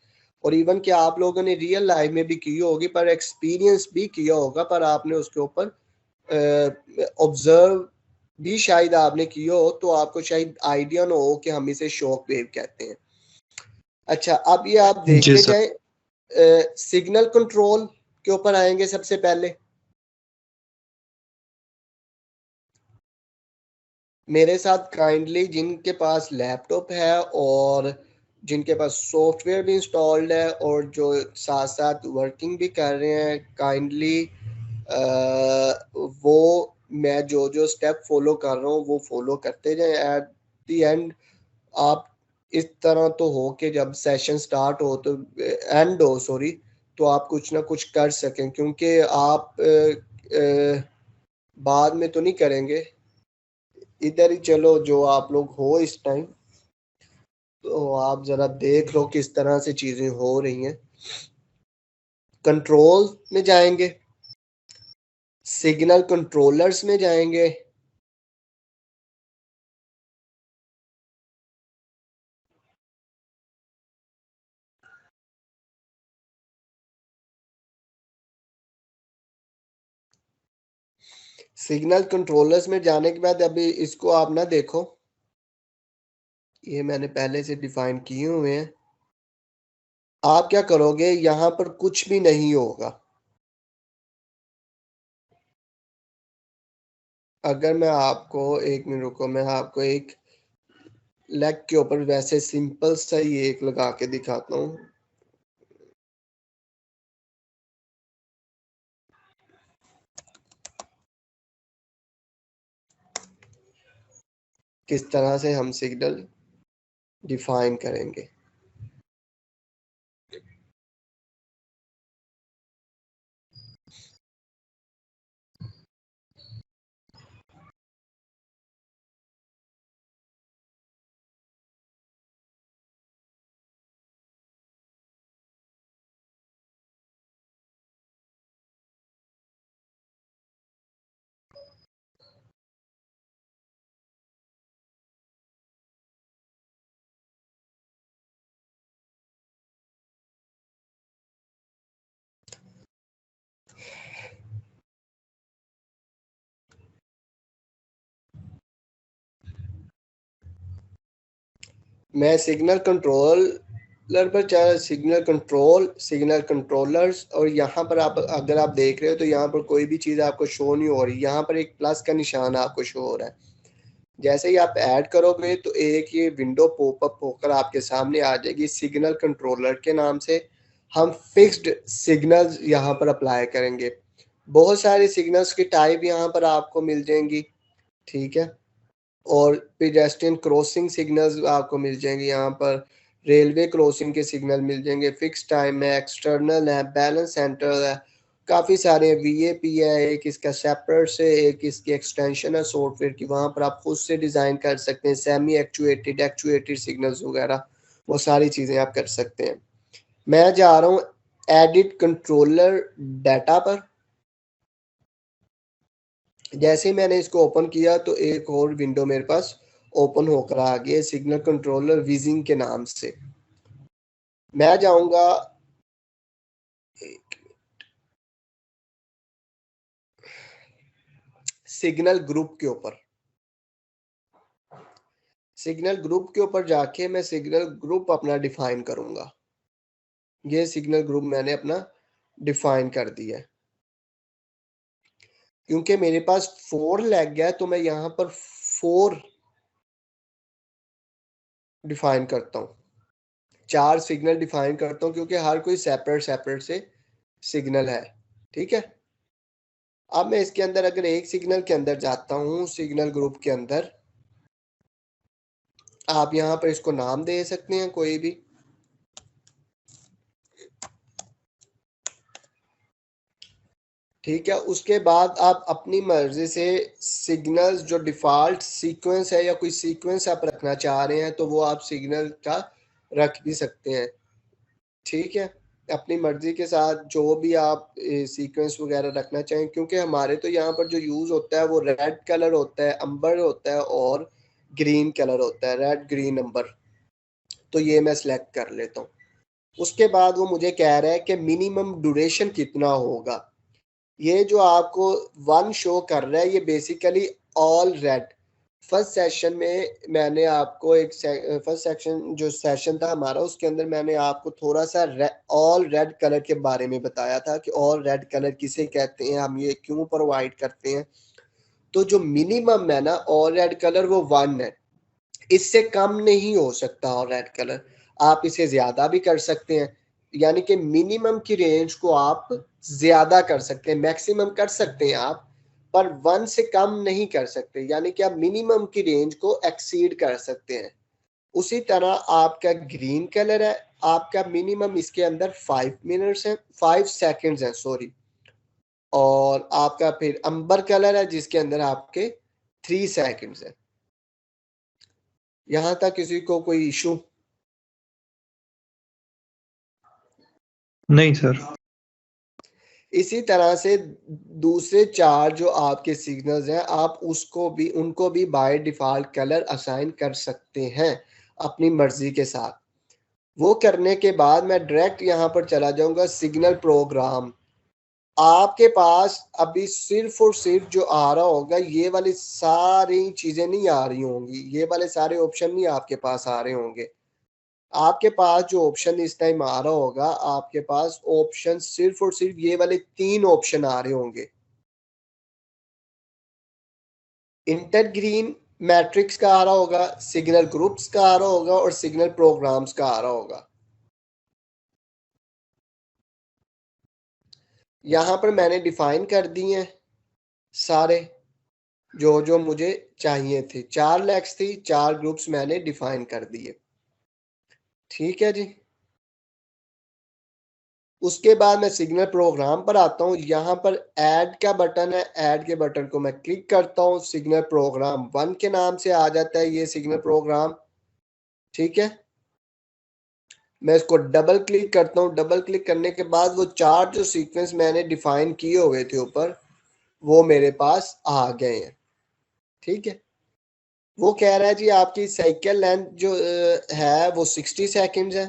और इवन कि आप लोगों ने रियल लाइफ में भी की होगी पर एक्सपीरियंस भी किया होगा पर आपने उसके ऊपर ऑब्जर्व भी शायद आपने किया हो तो आपको शायद आइडिया ना हो कि हम इसे शॉक वेव कहते हैं। अच्छा, अब ये आप देखते जाएं, सिग्नल कंट्रोल के ऊपर आएंगे सबसे पहले। मेरे साथ काइंडली जिनके पास लैपटॉप है और जिनके पास सॉफ्टवेयर भी इंस्टॉल्ड है और जो साथ साथ वर्किंग भी कर रहे हैं, काइंडली वो मैं जो जो स्टेप फॉलो कर रहा हूँ वो फॉलो करते जाएं। एट द एंड आप इस तरह तो हो कि जब सेशन स्टार्ट हो तो एंड हो सॉरी तो आप कुछ ना कुछ कर सकें, क्योंकि आप बाद में तो नहीं करेंगे, इधर ही चलो जो आप लोग हो इस टाइम तो आप जरा देख लो किस तरह से चीजें हो रही हैं। कंट्रोल में जाएंगे, सिग्नल कंट्रोलर्स में जाएंगे, सिग्नल कंट्रोलर्स में जाने के बाद अभी इसको आप ना देखो, ये मैंने पहले से डिफाइन किए हुए हैं। आप क्या करोगे, यहां पर कुछ भी नहीं होगा। अगर मैं आपको एक मिनट रुको, मैं आपको एक लेग के ऊपर वैसे सिंपल सा ही एक लगा के दिखाता हूँ। किस तरह से हम सिग्नल डिफाइन करेंगे। मैं सिग्नल कंट्रोलर पर चाहे सिग्नल कंट्रोलर्स, और यहाँ पर आप अगर आप देख रहे हो तो यहाँ पर कोई भी चीज़ आपको शो नहीं हो रही, यहाँ पर एक प्लस का निशान आपको शो हो रहा है। जैसे ही आप ऐड करोगे तो एक ये विंडो पॉपअप होकर आपके सामने आ जाएगी। सिग्नल कंट्रोलर के नाम से हम फिक्स्ड सिग्नल्स यहाँ पर अप्लाई करेंगे। बहुत सारे सिग्नल्स की टाइप यहाँ पर आपको मिल जाएंगी, ठीक है, और पेडेस्ट्रियन क्रॉसिंग सिग्नल्स आपको मिल जाएंगे। यहाँ पर रेलवे क्रॉसिंग के सिग्नल मिल जाएंगे, फिक्स टाइम है, एक्सटर्नल है, बैलेंस सेंटर है, काफ़ी सारे वीएपी है, एक इसका सेपरेट से एक इसकी एक्सटेंशन है सॉफ्टवेयर की, वहाँ पर आप खुद से डिज़ाइन कर सकते हैं, सेमी एक्चुएटेड सिग्नल्स वगैरह वो सारी चीज़ें आप कर सकते हैं। मैं जा रहा हूँ एडिट कंट्रोलर डाटा पर। जैसे ही मैंने इसको ओपन किया तो एक और विंडो मेरे पास ओपन होकर आ गया सिग्नल कंट्रोलर विजिंग के नाम से। मैं जाऊंगा सिग्नल ग्रुप के ऊपर। सिग्नल ग्रुप के ऊपर जाके मैं सिग्नल ग्रुप अपना डिफाइन करूंगा। ये सिग्नल ग्रुप मैंने अपना डिफाइन कर दिया है। क्योंकि मेरे पास 4 लैग है तो मैं यहां पर 4 डिफाइन करता हूं, 4 सिग्नल डिफाइन करता हूं क्योंकि हर कोई सेपरेट सेपरेट से सिग्नल है। ठीक है, अब मैं इसके अंदर अगर एक सिग्नल के अंदर जाता हूं, सिग्नल ग्रुप के अंदर, आप यहां पर इसको नाम दे सकते हैं कोई भी। ठीक है, उसके बाद आप अपनी मर्जी से सिग्नल्स जो डिफॉल्ट सीक्वेंस है या कोई सीक्वेंस आप रखना चाह रहे हैं तो वो आप सिग्नल का रख भी सकते हैं। ठीक है, अपनी मर्जी के साथ जो भी आप सीक्वेंस वगैरह रखना चाहें, क्योंकि हमारे तो यहाँ पर जो यूज़ होता है वो रेड कलर होता है, अंबर होता है और ग्रीन कलर होता है, रेड ग्रीन अंबर। तो ये मैं सिलेक्ट कर लेता हूँ। उसके बाद वो मुझे कह रहा है कि मिनिमम ड्यूरेशन कितना होगा। ये जो आपको 1 शो कर रहा है ये basically all red. First session में मैंने आपको एक फर्स्ट सेक्शन जो सेशन था हमारा उसके अंदर मैंने आपको थोड़ा सा ऑल रेड कलर के बारे में बताया था कि ऑल रेड कलर किसे कहते हैं, हम ये क्यों प्रोवाइड करते हैं। तो जो मिनिमम है ना ऑल रेड कलर वो 1 है, इससे कम नहीं हो सकता ऑल रेड कलर। आप इसे ज्यादा भी कर सकते हैं, यानी कि मिनिमम की रेंज को आप ज्यादा कर सकते हैं, मैक्सिमम कर सकते हैं आप, पर 1 से कम नहीं कर सकते, यानी कि आप मिनिमम की रेंज को एक्सीड कर सकते हैं। उसी तरह आपका ग्रीन कलर है, आपका मिनिमम इसके अंदर 5 मिनट्स है, 5 सेकंड्स है सॉरी, और आपका फिर अंबर कलर है जिसके अंदर आपके 3 सेकंड्स है। यहां तक किसी को कोई इशू? नहीं सर। इसी तरह से दूसरे 4 जो आपके सिग्नल्स हैं आप उनको भी बाय डिफॉल्ट कलर असाइन कर सकते हैं अपनी मर्जी के साथ। वो करने के बाद मैं डायरेक्ट यहाँ पर चला जाऊंगा सिग्नल प्रोग्राम। आपके पास अभी सिर्फ और सिर्फ जो आ रहा होगा ये वाली सारी चीजें नहीं आ रही होंगी, ये वाले सारे ऑप्शन नहीं आपके पास आ रहे होंगे। आपके पास जो ऑप्शन इस टाइम आ रहा होगा, आपके पास ऑप्शन सिर्फ और सिर्फ ये वाले 3 ऑप्शन आ रहे होंगे। इंटर ग्रीन मैट्रिक्स का आ रहा होगा, सिग्नल ग्रुप्स का आ रहा होगा और सिग्नल प्रोग्राम्स का आ रहा होगा। यहां पर मैंने डिफाइन कर दिए हैं सारे जो जो मुझे चाहिए थे। 4 लेग्स थी, 4 ग्रुप्स मैंने डिफाइन कर दिए। ठीक है जी, उसके बाद मैं सिग्नल प्रोग्राम पर आता हूँ। यहाँ पर ऐड का बटन है, ऐड के बटन को मैं क्लिक करता हूँ, सिग्नल प्रोग्राम 1 के नाम से आ जाता है ये सिग्नल प्रोग्राम। ठीक है, मैं इसको डबल क्लिक करता हूँ। डबल क्लिक करने के बाद वो 4 जो सीक्वेंस मैंने डिफाइन किए हुए थे ऊपर वो मेरे पास आ गए हैं। ठीक है, वो कह रहा है जी आपकी साइकिल लेंथ जो है वो 60 सेकेंड्स है,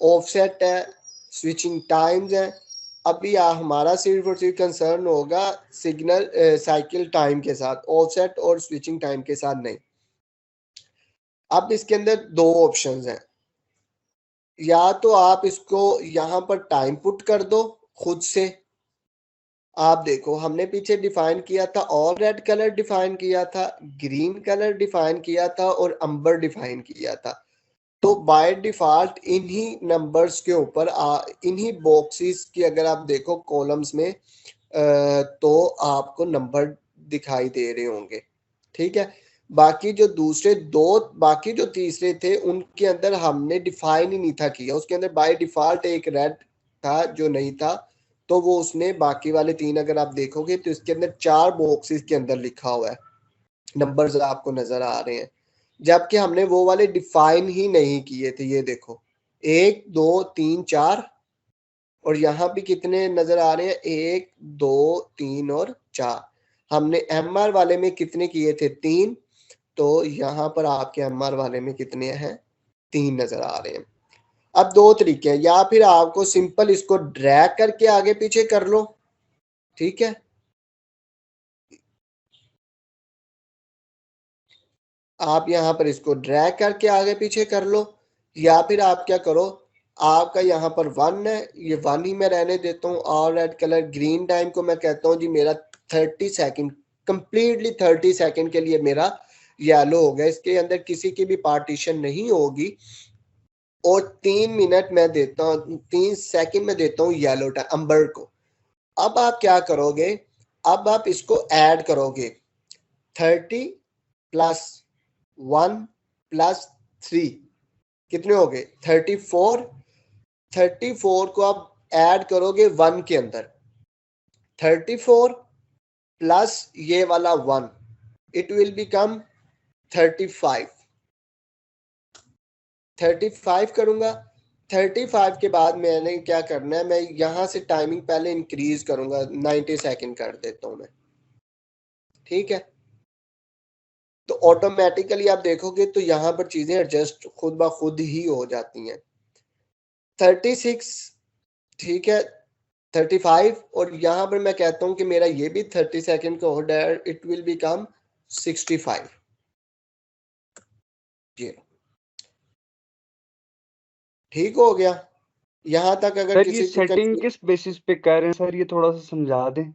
ऑफसेट है, स्विचिंग टाइम्स है। अभी हमारा सिर्फ और सिर्फ कंसर्न होगा सिग्नल साइकिल टाइम के साथ, ऑफसेट और स्विचिंग टाइम के साथ नहीं। अब इसके अंदर 2 ऑप्शंस हैं, या तो आप इसको यहाँ पर टाइम पुट कर दो खुद से। आप देखो हमने पीछे डिफाइन किया था, ऑल रेड कलर डिफाइन किया था, ग्रीन कलर डिफाइन किया था और अंबर डिफाइन किया था। तो बाय डिफॉल्ट इन्हीं नंबर्स के ऊपर इन्हीं बॉक्सेस की अगर आप देखो कॉलम्स में तो आपको नंबर दिखाई दे रहे होंगे। ठीक है, बाकी जो दूसरे 2 बाकी जो तीसरे थे उनके अंदर हमने डिफाइन ही नहीं था किया, उसके अंदर बाय डिफॉल्ट एक रेड था जो नहीं था, तो वो उसने बाकी वाले 3 अगर आप देखोगे तो इसके अंदर 4 बॉक्सेस के अंदर लिखा हुआ है, नंबर्स आपको नजर आ रहे हैं। जबकि हमने वो वाले डिफाइन ही नहीं किए थे। ये देखो 1 2 3 4 और यहाँ भी कितने नजर आ रहे हैं 1 2 3 और 4। हमने MR वाले में कितने किए थे 3, तो यहाँ पर आपके MR वाले में कितने हैं 3 नजर आ रहे हैं। अब दो तरीके हैं, या फिर आपको सिंपल इसको ड्रैग करके आगे पीछे कर लो, ठीक है, आप यहाँ पर इसको ड्रैग करके आगे पीछे कर लो, या फिर आप क्या करो, आपका यहाँ पर 1 है, ये 1 ही मैं रहने देता हूँ। और रेड कलर ग्रीन टाइम को मैं कहता हूँ जी मेरा 30 सेकंड, कंप्लीटली 30 सेकंड के लिए मेरा येलो हो गया, इसके अंदर किसी की भी पार्टीशन नहीं होगी। और 3 मिनट मैं देता हूँ, 3 सेकंड में देता हूँ येलो टाइम अंबर को। अब आप क्या करोगे, अब आप इसको ऐड करोगे 30 प्लस 1 प्लस 3 कितने हो गए 34। 34 को आप ऐड करोगे 1 के अंदर, 34 प्लस ये वाला 1, इट विल बिकम 35। 35 करूंगा, 35 के बाद मैंने क्या करना है, मैं यहां से टाइमिंग पहले इंक्रीज करूंगा, 90 सेकंड कर देता हूं मैं, ठीक है। तो ऑटोमेटिकली आप देखोगे तो यहां पर चीजें एडजस्ट खुद ब खुद ही हो जाती हैं। 36, ठीक है, 35 और यहां पर मैं कहता हूं कि मेरा ये भी 30 सेकंड का ऑर्डर, इट विल बिकम 65। ये ठीक हो गया यहां तक। अगर सर किसी ये की सेटिंग किस बेसिस पे कर रहे हैं सर, ये थोड़ा सा समझा दें।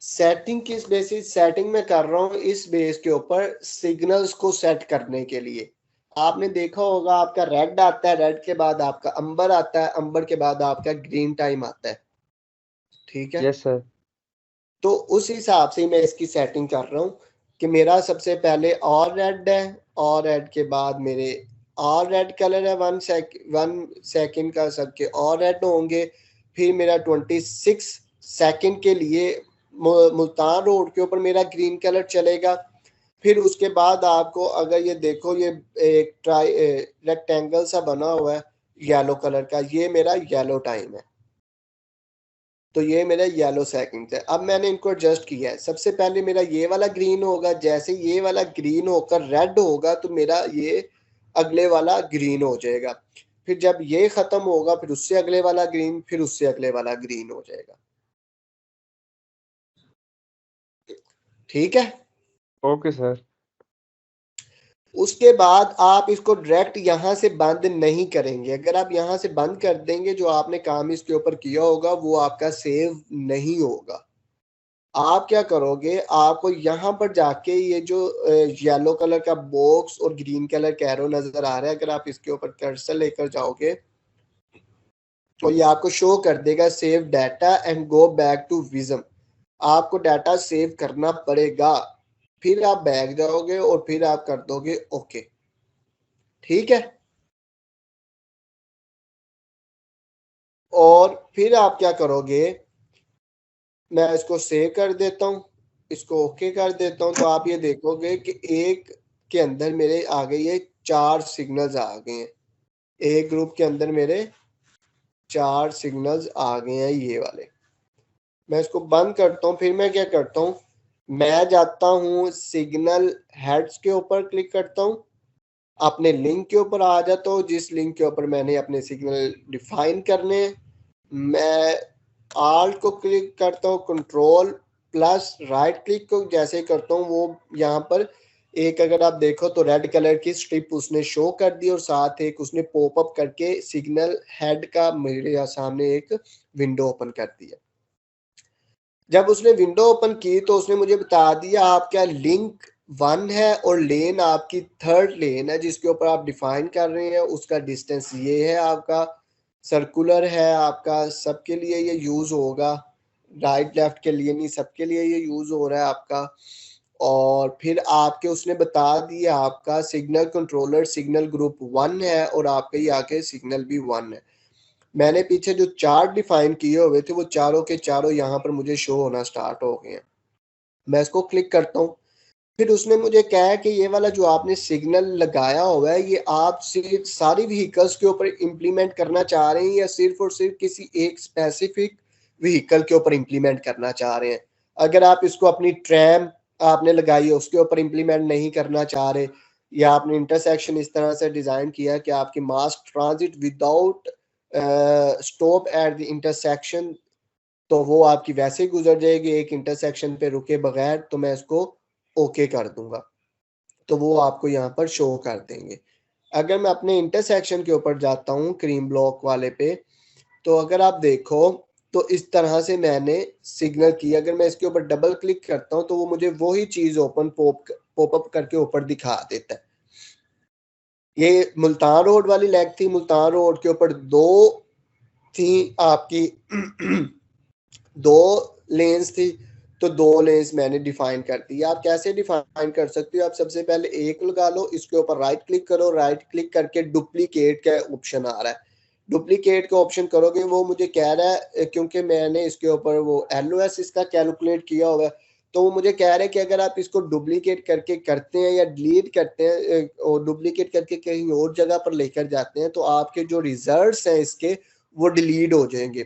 सेटिंग किस बेसिस, सेटिंग में कर रहा हूं इस बेस के ऊपर सिग्नल्स को सेट करने के लिए। आपने देखा होगा आपका रेड आता है, रेड के बाद आपका अंबर आता है, अंबर के बाद आपका ग्रीन टाइम आता है, ठीक है। Yes sir. तो उस हिसाब से मैं इसकी सेटिंग कर रहा हूँ कि मेरा सबसे पहले और रेड है, और रेड के बाद मेरे और रेड कलर है, 1 सेकंड का सबके और रेड होंगे। फिर मेरा 26 सेकंड के लिए मुल्तान रोड के ऊपर मेरा ग्रीन कलर चलेगा। फिर उसके बाद आपको अगर ये देखो, ये एक रेक्टेंगल सा बना हुआ है येलो कलर का, ये मेरा येलो टाइम है, तो ये मेरा येलो सेकंड है। अब मैंने इनको एडजस्ट किया है, सबसे पहले मेरा ये वाला ग्रीन होगा, जैसे ये वाला ग्रीन होकर रेड होगा तो मेरा ये अगले वाला ग्रीन हो जाएगा। फिर जब ये खत्म होगा फिर उससे अगले वाला ग्रीन, फिर उससे अगले वाला ग्रीन हो जाएगा, ठीक है। Okay sir. उसके बाद आप इसको डायरेक्ट यहां से बंद नहीं करेंगे। अगर आप यहां से बंद कर देंगे, जो आपने काम इसके ऊपर किया होगा वो आपका सेव नहीं होगा। आप क्या करोगे, आपको यहाँ पर जाके ये जो येलो कलर का बॉक्स और ग्रीन कलर का एरो नजर आ रहा है, अगर आप इसके ऊपर कर्सर लेकर जाओगे तो ये आपको शो कर देगा save data and go back to विजम। आपको डाटा सेव करना पड़ेगा, फिर आप बैक जाओगे और फिर आप कर दोगे ओके, ठीक है। और फिर आप क्या करोगे, मैं इसको सेव कर देता हूँ, इसको ओके कर देता हूँ, तो आप ये देखोगे कि एक के अंदर मेरे आ गई है 4 सिग्नल्स आ गए हैं। एक ग्रुप के अंदर मेरे 4 सिग्नल्स आ गए हैं ये वाले। मैं इसको बंद करता हूँ, फिर मैं क्या करता हूँ, मैं जाता हूँ सिग्नल हेड्स के ऊपर क्लिक करता हूँ, अपने लिंक के ऊपर आ जाता हूँ, जिस लिंक के ऊपर मैंने अपने सिग्नल डिफाइन करने। मैं आल्ट को क्लिक करता हूँ, कंट्रोल प्लस राइट क्लिक को जैसे करता हूँ, वो यहाँ पर एक अगर आप देखो तो रेड कलर की स्ट्रिप उसने शो कर दी और साथ एक उसने पॉप अप करके सिग्नल हेड का मेरे सामने एक विंडो ओपन कर दिया। जब उसने विंडो ओपन की तो उसने मुझे बता दिया आपका लिंक 1 है और लेन आपकी 3rd लेन है जिसके ऊपर आप डिफाइन कर रहे हैं, उसका डिस्टेंस ये है, आपका सर्कुलर है, आपका सबके लिए ये यूज होगा, राइट लेफ्ट के लिए नहीं, सबके लिए ये यूज हो रहा है आपका। और फिर आपके उसने बता दिया आपका सिग्नल कंट्रोलर सिग्नल ग्रुप 1 है और आपके ये आके सिग्नल भी 1 है। मैंने पीछे जो 4 डिफाइन किए हुए थे वो चारों के चारों यहाँ पर मुझे शो होना स्टार्ट हो गए हैं। मैं इसको क्लिक करता हूँ, फिर उसने मुझे कहा कि ये वाला जो आपने सिग्नल लगाया हुआ है ये आप सिर्फ सारी व्हीकल्स के ऊपर इम्प्लीमेंट करना चाह रहे हैं या सिर्फ और सिर्फ किसी एक स्पेसिफिक व्हीकल के ऊपर इम्प्लीमेंट करना चाह रहे हैं। अगर आप इसको अपनी ट्रैम आपने लगाई है उसके ऊपर इम्प्लीमेंट नहीं करना चाह रहे, या आपने इंटरसेक्शन इस तरह से डिजाइन किया कि आपकी मास transit without stop at the intersection, तो वो आपकी वैसे ही गुजर जाएगी एक इंटरसेक्शन पे रुके बगैर, तो मैं इसको ओके कर दूंगा, तो वो आपको यहाँ पर शो कर देंगे। अगर मैं अपने इंटरसेक्शन के ऊपर जाता हूँ क्रीम ब्लॉक वाले पे, तो अगर आप देखो तो इस तरह से मैंने सिग्नल किया। अगर मैं इसके ऊपर डबल क्लिक करता हूँ तो वो मुझे वही चीज ओपन पॉपअप करके ऊपर दिखा देता है। ये मुल्तान रोड वाली लेग थी, मुल्तान रोड के ऊपर दो थी आपकी दो लेन्स थी, तो दो लेन्स मैंने डिफाइन कर दी। आप कैसे डिफाइन कर सकते हो? आप सबसे पहले एक लगा लो, इसके ऊपर राइट क्लिक करो, राइट क्लिक करके डुप्लीकेट का ऑप्शन आ रहा है, डुप्लीकेट का ऑप्शन करोगे, वो मुझे कह रहा है क्योंकि मैंने इसके ऊपर वो LOS इसका कैलकुलेट किया हुआ है, तो वो मुझे कह रहा है कि अगर आप इसको डुप्लीकेट करके करते हैं या डिलीट करते हैं और डुप्लीकेट करके कहीं और जगह पर लेकर जाते हैं, तो आपके जो रिजल्ट्स हैं इसके वो डिलीट हो जाएंगे।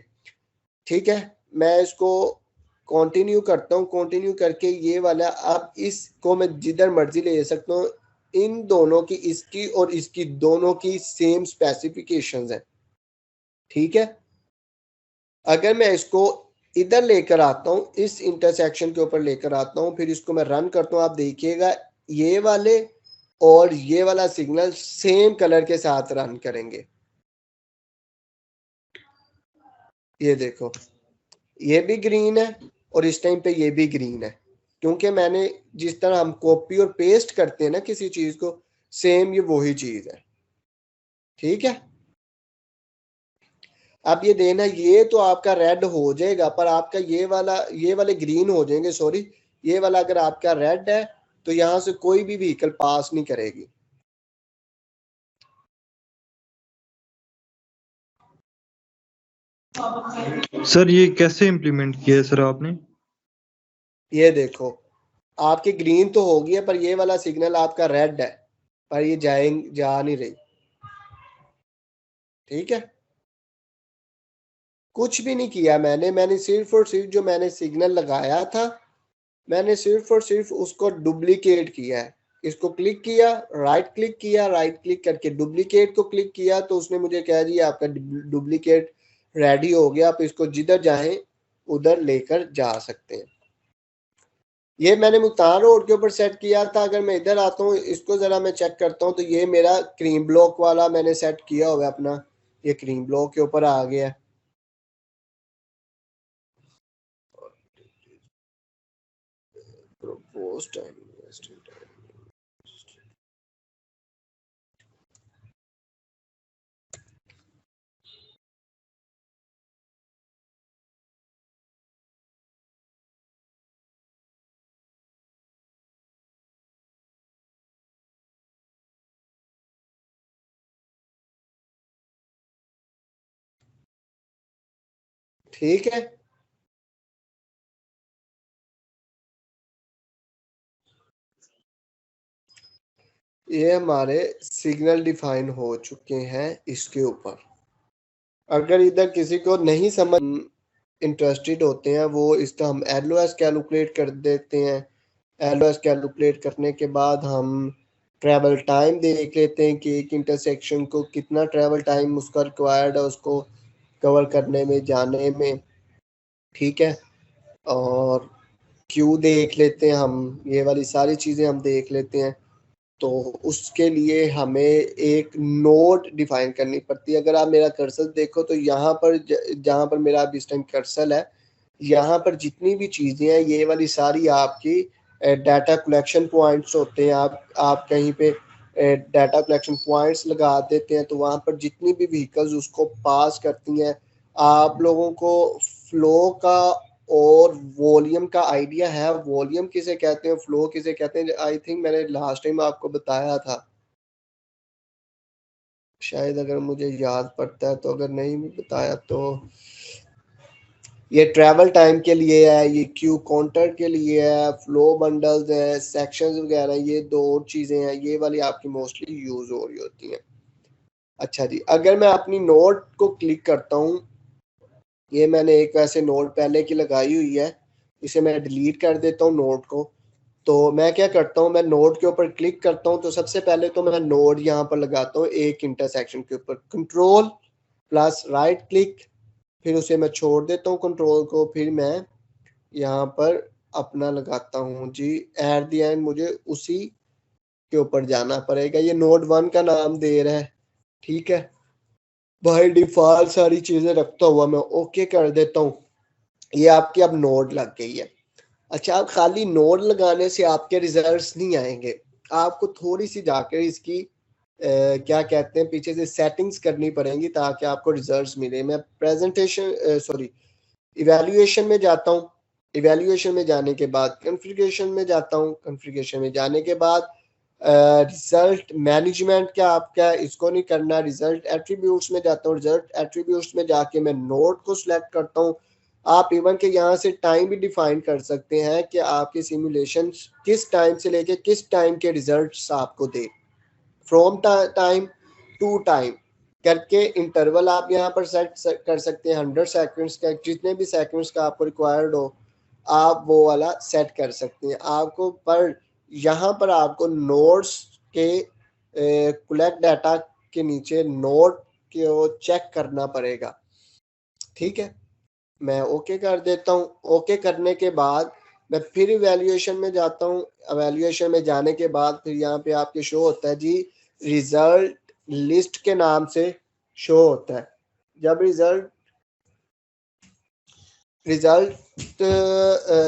ठीक है, मैं इसको कंटिन्यू करता हूँ, कंटिन्यू करके ये वाला अब इसको मैं जिधर मर्जी ले सकता हूँ। इन दोनों की, इसकी और इसकी दोनों की सेम स्पेसिफिकेशंस हैं। ठीक है, अगर मैं इसको इधर लेकर आता हूँ, इस इंटरसेक्शन के ऊपर लेकर आता हूँ, फिर इसको मैं रन करता हूँ, आप देखिएगा ये वाले और ये वाला सिग्नल सेम कलर के साथ रन करेंगे। ये देखो, ये भी ग्रीन है और इस टाइम पे ये भी ग्रीन है, क्योंकि मैंने जिस तरह हम कॉपी और पेस्ट करते हैं ना किसी चीज को, सेम ये वही चीज है। ठीक है, अब ये देना, ये तो आपका रेड हो जाएगा, पर आपका ये वाले ग्रीन हो जाएंगे, सॉरी, ये वाला अगर आपका रेड है तो यहां से कोई भी व्हीकल पास नहीं करेगी। सर ये कैसे इम्प्लीमेंट किया है सर आपने? ये देखो, आपकी ग्रीन तो होगी है, पर ये वाला सिग्नल आपका रेड है, पर ये जा नहीं रही। ठीक है, कुछ भी नहीं किया मैंने सिर्फ और सिर्फ जो मैंने सिग्नल लगाया था, मैंने सिर्फ और सिर्फ उसको डुप्लीकेट किया है। इसको क्लिक किया, राइट क्लिक किया, राइट क्लिक करके डुप्लीकेट को क्लिक किया, तो उसने मुझे कह दिया आपका डुप्लीकेट रेडी हो गया, आप इसको जिधर चाहें उधर लेकर जा सकते हैं। ये मैंने मुल्तान रोड के ऊपर सेट किया था। अगर मैं इधर आता हूँ, इसको जरा मैं चेक करता हूँ, तो ये मेरा क्रीम ब्लॉक वाला मैंने सेट किया हुआ है अपना, ये क्रीम ब्लॉक के ऊपर आ गया। Proposed time investing time. ठीक है, ये हमारे सिग्नल डिफाइन हो चुके हैं इसके ऊपर। अगर इधर किसी को नहीं समझ इंटरेस्टेड होते हैं, वो इसका हम LOS कैलकुलेट कर देते हैं। LOS कैलकुलेट करने के बाद हम ट्रैवल टाइम देख लेते हैं कि एक इंटरसेक्शन को कितना ट्रैवल टाइम उसका रिक्वायर्ड है उसको कवर करने में, जाने में। ठीक है, और क्यू देख लेते हैं हम, ये वाली सारी चीज़ें हम देख लेते हैं। तो उसके लिए हमें एक नोड डिफाइन करनी पड़ती है। अगर आप मेरा कर्सर देखो तो यहाँ पर जहाँ पर मेरा अभी इस टाइम कर्सर है, यहाँ पर जितनी भी चीज़ें हैं ये वाली सारी आपकी डाटा कलेक्शन पॉइंट्स होते हैं। आप कहीं पे डाटा कलेक्शन पॉइंट्स लगा देते हैं, तो वहाँ पर जितनी भी व्हीकल्स उसको पास करती हैं। आप लोगों को फ्लो का और वॉल्यूम का आइडिया है? वॉल्यूम किसे कहते हैं, फ्लो किसे कहते हैं? आई थिंक मैंने लास्ट टाइम आपको बताया था शायद, अगर मुझे याद पड़ता है तो, अगर नहीं बताया तो ये ट्रैवल टाइम के लिए है, ये क्यू काउंटर के लिए है, फ्लो बंडल्स है, सेक्शंस वगैरह, ये दो और चीज़ें हैं, ये वाली आपकी मोस्टली यूज़ हो रही होती हैं। अच्छा जी, अगर मैं अपनी नोट को क्लिक करता हूँ, ये मैंने एक वैसे नोट पहले की लगाई हुई है, इसे मैं डिलीट कर देता हूँ नोट को। तो मैं क्या करता हूँ, मैं नोट के ऊपर क्लिक करता हूँ, तो सबसे पहले तो मैं नोट यहाँ पर लगाता हूँ एक इंटरसेक्शन के ऊपर, कंट्रोल प्लस राइट क्लिक, फिर उसे मैं छोड़ देता हूँ कंट्रोल को, फिर मैं यहाँ पर अपना लगाता हूँ जी एट द एंड, मुझे उसी के ऊपर जाना पड़ेगा। ये नोड 1 का नाम दे रहा है, ठीक है, बाय डिफॉल्ट सारी चीजें रखता हुआ मैं ओके कर देता हूँ। ये आपकी अब नोड लग गई है। अच्छा, आप खाली नोड लगाने से आपके रिजल्ट्स नहीं आएंगे, आपको थोड़ी सी जाकर इसकी क्या कहते हैं पीछे से सेटिंग्स करनी पड़ेंगी ताकि आपको रिजल्ट्स मिले। मैं प्रेजेंटेशन इवैल्यूएशन में जाता हूँ, इवैल्यूएशन में जाने के बाद कॉन्फ़िगरेशन में जाता हूँ, कॉन्फ़िगरेशन में जाने के बाद रिजल्ट मैनेजमेंट क्या आपका, इसको नहीं करना, रिजल्ट एट्रीब्यूट्स में जाता हूँ, रिजल्ट एट्रीब्यूट्स में जाके मैं नोड को सिलेक्ट करता हूँ। आप इवन के यहाँ से टाइम भी डिफाइन कर सकते हैं कि आपके सिमुलेशन किस टाइम से लेके किस टाइम के रिजल्ट्स आपको दे, फ्रॉम टाइम टू टाइम करके इंटरवल आप यहाँ पर सेट कर सकते हैं। 100 सेकंड्स का, जितने भी सेकंड्स का आपको रिक्वायर्ड हो आप वो वाला सेट कर सकते हैं। आपको पर यहाँ पर आपको नोड्स के कलेक्ट डाटा के नीचे नोड को चेक करना पड़ेगा, ठीक है। मैं ओके कर देता हूँ। ओके करने के बाद मैं फिर इवैल्यूएशन में जाता हूँ। इवैल्यूएशन में जाने के बाद फिर यहाँ पे आपके शो होता है जी रिजल्ट लिस्ट के नाम से शो होता है। जब रिजल्ट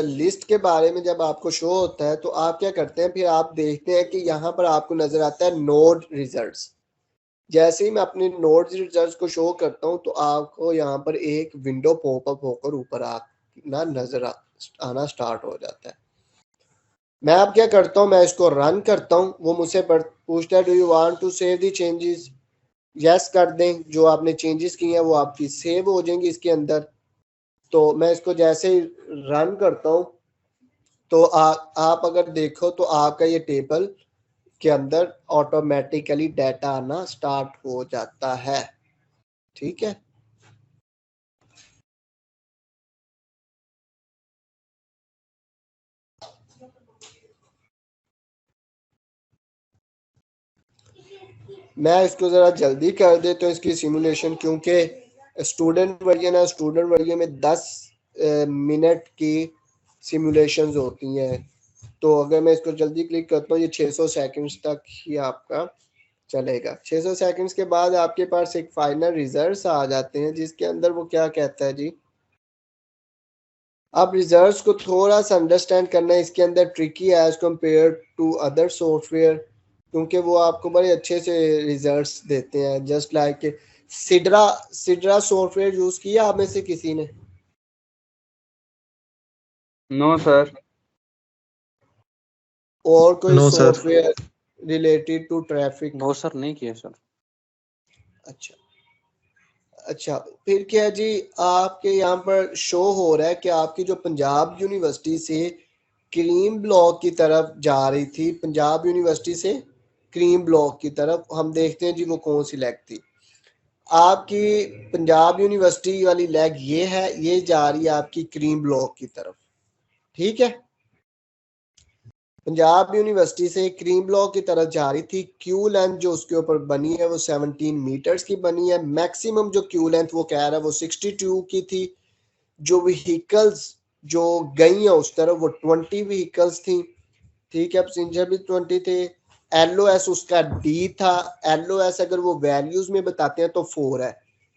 लिस्ट के बारे में जब आपको शो होता है तो आप क्या करते हैं, फिर आप देखते हैं कि यहाँ पर आपको नजर आता है नोड रिजल्ट्स। जैसे ही मैं अपने नोड रिजल्ट्स को शो करता हूँ तो आपको यहाँ पर एक विंडो पॉपअप होकर ऊपर आना नजर आना स्टार्ट हो जाता है। मैं अब क्या करता हूँ, मैं इसको रन करता हूँ। वो मुझसे पूछता है do you want to save the changes, yes कर दें। जो आपने चेंजेस किए हैं वो आपकी सेव हो जाएंगी इसके अंदर। तो मैं इसको जैसे ही रन करता हूँ तो आप अगर देखो तो आपका ये टेबल के अंदर ऑटोमेटिकली डाटा आना स्टार्ट हो जाता है, ठीक है। मैं इसको ज़रा जल्दी कर देता हूँ इसकी सिमुलेशन, क्योंकि स्टूडेंट वर्जन है, स्टूडेंट वर्जन में 10 मिनट की सिमुलेशंस होती हैं। तो अगर मैं इसको जल्दी क्लिक करता हूँ ये 600 सेकंड्स तक ही आपका चलेगा। 600 सेकंड्स के बाद आपके पास एक फाइनल रिजल्ट्स आ जाते हैं जिसके अंदर वो क्या कहता है जी। अब रिजल्ट्स को थोड़ा सा अंडरस्टैंड करना इसके अंदर ट्रिकी है as compare to other software, क्योंकि वो आपको बड़े अच्छे से रिजल्ट्स देते हैं। Just like Sidra software use किया आप में से किसी ने? No sir. और कोई No, sir. Software related to traffic? No sir, नहीं किया सर। अच्छा, फिर क्या है जी, आपके यहाँ पर शो हो रहा है कि आपकी जो पंजाब यूनिवर्सिटी से क्रीम ब्लॉक की तरफ जा रही थी, पंजाब यूनिवर्सिटी से क्रीम ब्लॉक की तरफ, हम देखते हैं जी वो कौन सी लेग थी। आपकी पंजाब यूनिवर्सिटी वाली लेग ये है, ये जा रही है आपकी क्रीम ब्लॉक की तरफ, ठीक है। पंजाब यूनिवर्सिटी से क्रीम ब्लॉक की तरफ जा रही थी। क्यू लेंथ जो उसके ऊपर बनी है वो 17 मीटर्स की बनी है। मैक्सिमम जो क्यू लेंथ वो कह रहा है वो 62 की थी। जो व्हीकल्स जो गई हैं उस तरफ वो 20 व्हीकल्स थी, ठीक है। पैसेंजर भी 20 थे। LOS उसका D था। LOS अगर वो वैल्यूज में बताते हैं तो 4 है।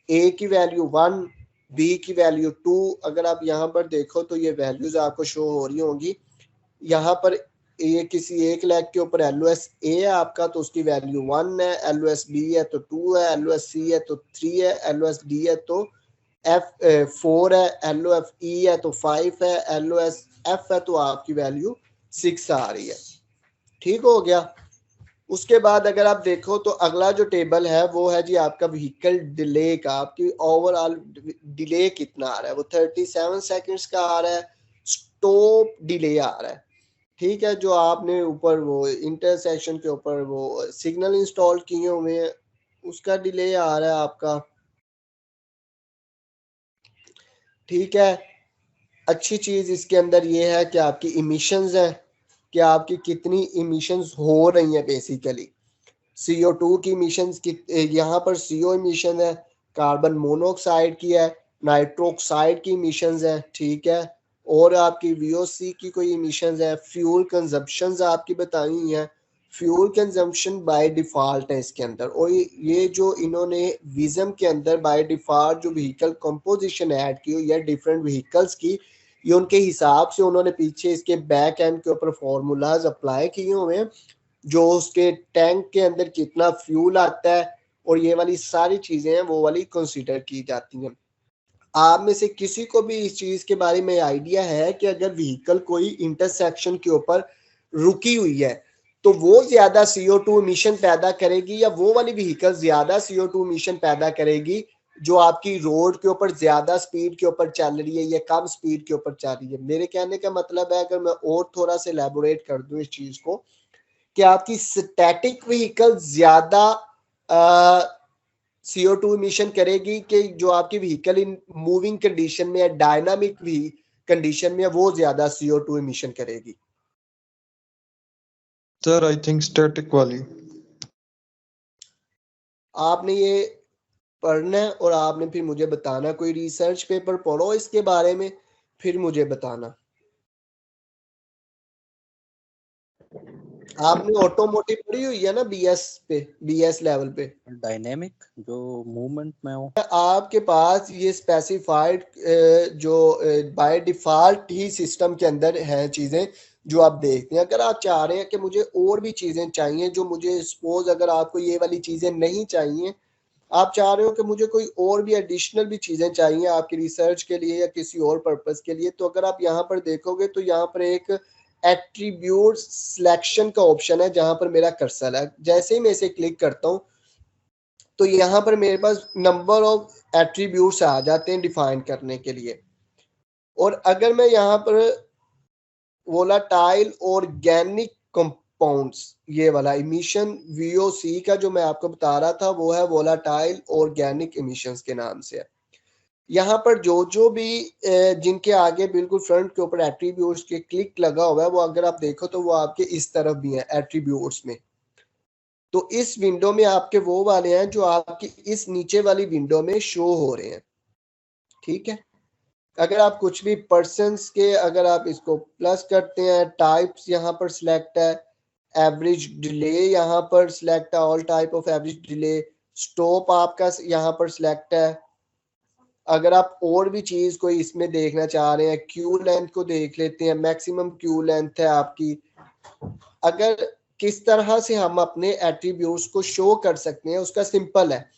A की वैल्यू 1, B की वैल्यू 2। अगर आप यहाँ पर देखो तो ये वैल्यूज आपको शो हो रही होंगी। यहाँ पर ये किसी एक लेग के ऊपर LOS A है आपका तो उसकी वैल्यू 1 है, LOS B है तो 2 है, LOS C है तो 3 है, LOS D है तो 4 है, LOF E है तो 5 है, LOS F है तो आपकी वैल्यू 6 आ रही है, ठीक हो गया। उसके बाद अगर आप देखो तो अगला जो टेबल है वो है जी आपका व्हीकल डिले का, आपकी ओवरऑल डिले कितना आ रहा है, वो 37 सेकंड्स का आ रहा है, स्टॉप डिले आ रहा है, ठीक है, जो आपने ऊपर वो इंटरसेक्शन के ऊपर वो सिग्नल इंस्टॉल किए हुए हैं उसका डिले आ रहा है आपका, ठीक है। अच्छी चीज इसके अंदर ये है कि आपकी इमिशंस है कि आपकी कितनी इमिशंस हो रही हैं बेसिकली, CO2 की इमिशंस की, यहाँ पर CO इमिशन है, कार्बन मोनोऑक्साइड की है, नाइट्रोक्साइड की इमिशंस है, ठीक है, और आपकी VOC की कोई इमिशंस है, फ्यूल कंजम्पशंस आपकी बताई हुई हैं, फ्यूल कंजम्पशन बाय डिफॉल्ट है इसके अंदर, और ये जो इन्होंने विजम के अंदर बाय डिफॉल्ट जो व्हीकल कंपोजिशन ऐड की हुई है डिफरेंट व्हीकल्स की, ये उनके हिसाब से उन्होंने पीछे इसके बैक एंड के ऊपर फॉर्मूलाज अप्लाई किए हुए हैं, जो उसके टैंक के अंदर कितना फ्यूल आता है और ये वाली सारी चीजें हैं वो वाली कंसीडर की जाती हैं। आप में से किसी को भी इस चीज के बारे में आइडिया है कि अगर व्हीकल कोई इंटरसेक्शन के ऊपर रुकी हुई है तो वो ज्यादा CO2 इमिशन पैदा करेगी या वो वाली व्हीकल ज्यादा CO2 इमिशन पैदा करेगी जो आपकी रोड के ऊपर ज्यादा स्पीड के ऊपर चल रही है या कम स्पीड के ऊपर चल रही है? मेरे कहने का मतलब है, अगर मैं और थोड़ा सा एलैबोरेट कर दूं इस चीज को, कि आपकी स्टैटिक व्हीकल ज्यादा CO2 इमिशन करेगी कि जो आपकी व्हीकल इन मूविंग कंडीशन में है, डायनामिक भी कंडीशन में है, वो ज्यादा CO2 इमिशन करेगी? सर आई थिंक स्टैटिक वाली। आपने ये पढ़ना है और आपने फिर मुझे बताना, कोई रिसर्च पेपर पढ़ो इसके बारे में फिर मुझे बताना। आपने ऑटोमोटिव पढ़ी हुई है ना BS लेवल पे? डायनेमिक जो मूवमेंट में हो। आपके पास ये स्पेसिफाइड जो बाय डिफॉल्ट ही सिस्टम के अंदर हैं चीजें जो आप देखते हैं। अगर आप चाह रहे हैं कि मुझे और भी चीजें चाहिए, जो मुझे सपोज अगर आपको ये वाली चीजें नहीं चाहिए, आप चाह रहे हो कि मुझे कोई और भी एडिशनल भी चीजें चाहिए आपकी रिसर्च के लिए या किसी और पर्पस के लिए, तो अगर आप यहाँ पर देखोगे तो यहाँ पर एक एट्रीब्यूट सिलेक्शन का ऑप्शन है जहां पर मेरा कर्सर है। जैसे ही मैं इसे क्लिक करता हूँ तो यहाँ पर मेरे पास नंबर ऑफ एट्रीब्यूट्स आ जाते हैं डिफाइन करने के लिए। और अगर मैं यहाँ पर वोलाटाइल ऑर्गेनिक कंपाउंड्स, ये वाला इमिशन VOC का जो मैं आपको बता रहा था वो है वोलाटाइल ऑर्गेनिक इमिशंस के नाम से है। यहाँ पर जो भी जिनके आगे बिल्कुल फ्रंट के ऊपर एट्रीब्यूट्स के क्लिक लगा हुआ है, वो अगर आप देखो तो वो आपके इस तरफ भी है एट्रीब्यूट्स में। तो इस विंडो में आपके वो वाले हैं जो आपकी इस नीचे वाली विंडो में शो हो रहे हैं, ठीक है। अगर आप कुछ भी पर्सन्स के अगर आप इसको प्लस करते हैं, टाइप्स यहाँ पर सिलेक्ट है, एवरेज डिले यहाँ पर सिलेक्ट है, all type of average delay, stop आपका यहाँ पर सिलेक्ट है। अगर आप और भी चीज कोई इसमें देखना चाह रहे हैं, क्यू लेंथ को देख लेते हैं, मैक्सिमम क्यू लेंथ है आपकी। अगर किस तरह से हम अपने एट्रीब्यूट्स को शो कर सकते हैं उसका सिंपल है,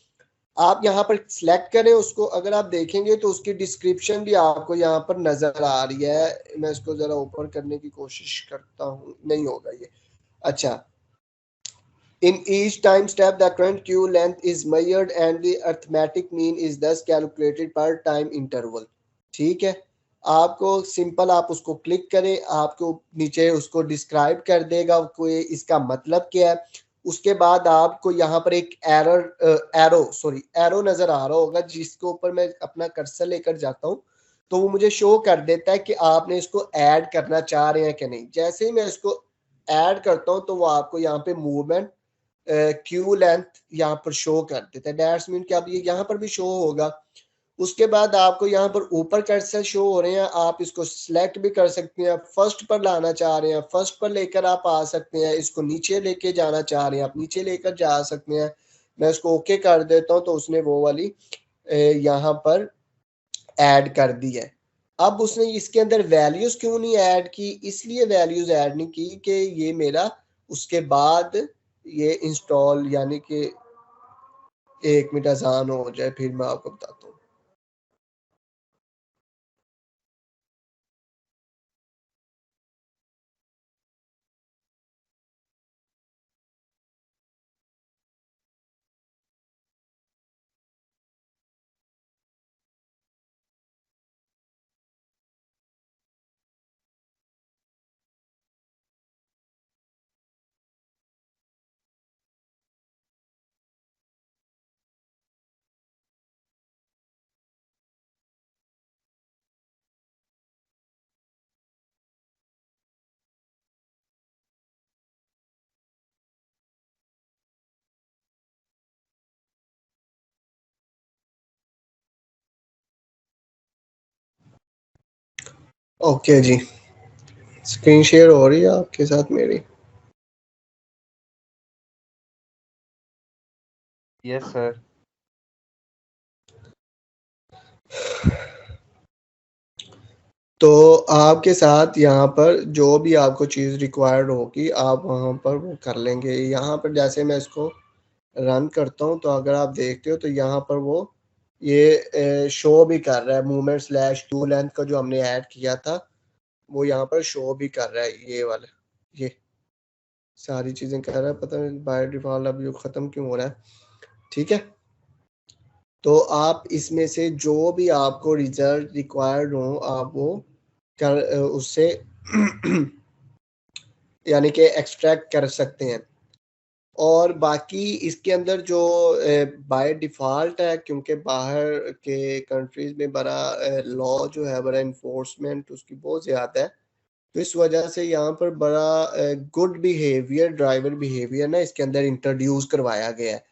आप यहाँ पर सिलेक्ट करें उसको, अगर आप देखेंगे तो उसकी डिस्क्रिप्शन भी आपको यहाँ पर नजर आ रही है। मैं इसको जरा ऊपर करने की कोशिश करता हूँ, नहीं होगा ये। अच्छा, in each time step the current queue length is measured and the arithmetic mean is thus calculated per time interval, ठीक है। आपको सिंपल आप उसको क्लिक करें, आपको नीचे उसको डिस्क्राइब कर देगा कोई इसका मतलब क्या है। उसके बाद आपको यहाँ पर एक एरो नजर आ रहा होगा जिसके ऊपर मैं अपना कर्सर लेकर जाता हूँ तो वो मुझे शो कर देता है कि आपने इसको ऐड करना चाह रहे हैं कि नहीं। जैसे ही मैं इसको ऐड करता हूँ तो वो आपको यहाँ पे मूवमेंट क्यू लेंथ यहाँ पर शो कर देता है। दैट्स मीन कि अब ये यहाँ पर भी शो होगा। उसके बाद आपको यहाँ पर ऊपर कर्सर शो हो रहे हैं, आप इसको सिलेक्ट भी कर सकते हैं। फर्स्ट पर लाना चाह रहे हैं फर्स्ट पर लेकर आप आ सकते हैं, इसको नीचे लेके जाना चाह रहे हैं आप नीचे लेकर जा सकते हैं। मैं इसको ओके कर देता हूँ तो उसने वो वाली यहाँ पर ऐड कर दी है। अब उसने इसके अंदर वैल्यूज क्यों नहीं ऐड की? इसलिए वैल्यूज ऐड नहीं की कि ये मेरा उसके बाद ये इंस्टॉल, यानी कि 1 मिनट आसान हो जाए फिर मैं आपको बताता हूँ। ओके जी, स्क्रीन शेयर हो रही है आपके साथ मेरी? Yes sir. तो आपके साथ यहाँ पर जो भी आपको चीज़ रिक्वायर्ड होगी आप वहाँ पर वो कर लेंगे। यहाँ पर जैसे मैं इसको रन करता हूँ तो अगर आप देखते हो तो यहाँ पर वो ये शो भी कर रहा है, मूवमेंट स्लैश टू लेंथ का जो हमने ऐड किया था वो यहाँ पर शो भी कर रहा है। ये वाला, ये सारी चीज़ें कर रहा है। पता नहीं बाय डिफॉल्ट अब ये ख़त्म क्यों हो रहा है। ठीक है, तो आप इसमें से जो भी आपको रिजल्ट रिक्वायर्ड हो आप वो कर उससे यानी कि एक्सट्रैक्ट कर सकते हैं। और बाकी इसके अंदर जो बाय डिफ़ॉल्ट है, क्योंकि बाहर के कंट्रीज़ में बड़ा लॉ जो है, बड़ा इन्फोर्समेंट उसकी बहुत ज़्यादा है, तो इस वजह से यहाँ पर बड़ा गुड बिहेवियर, ड्राइवर बिहेवियर ना इसके अंदर इंट्रोड्यूस करवाया गया है।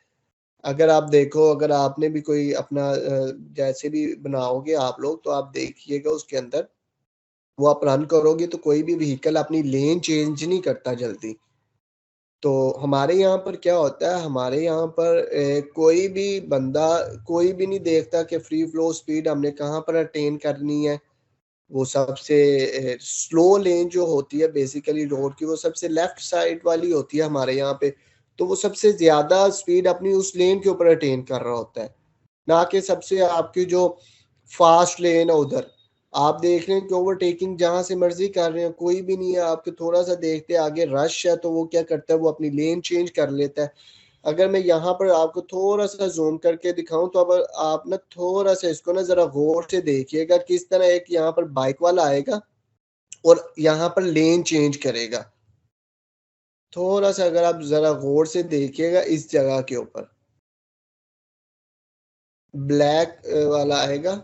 अगर आप देखो, अगर आपने भी कोई अपना जैसे भी बनाओगे आप लोग, तो आप देखिएगा उसके अंदर वो आप रन करोगे तो कोई भी व्हीकल अपनी लेन चेंज नहीं करता जल्दी। तो हमारे यहाँ पर क्या होता है, हमारे यहाँ पर कोई भी बंदा कोई भी नहीं देखता कि फ्री फ्लो स्पीड हमने कहाँ पर अटेन करनी है। वो सबसे स्लो लेन जो होती है बेसिकली रोड की, वो सबसे लेफ्ट साइड वाली होती है हमारे यहाँ पे। तो वो सबसे ज्यादा स्पीड अपनी उस लेन के ऊपर अटेन कर रहा होता है, ना कि सबसे आपकी जो फास्ट लेन है उधर। आप देख रहे हैं कि ओवरटेकिंग जहां से मर्जी कर रहे हैं, कोई भी नहीं है, आपके थोड़ा सा देखते आगे रश है तो वो क्या करता है, वो अपनी लेन चेंज कर लेता है। अगर मैं यहाँ पर आपको थोड़ा सा जूम करके दिखाऊं तो अब आप ना थोड़ा सा इसको ना जरा गौर से देखिएगा, किस तरह एक यहाँ पर बाइक वाला आएगा और यहाँ पर लेन चेंज करेगा। थोड़ा सा अगर आप जरा गौर से देखिएगा इस जगह के ऊपर, ब्लैक वाला आएगा,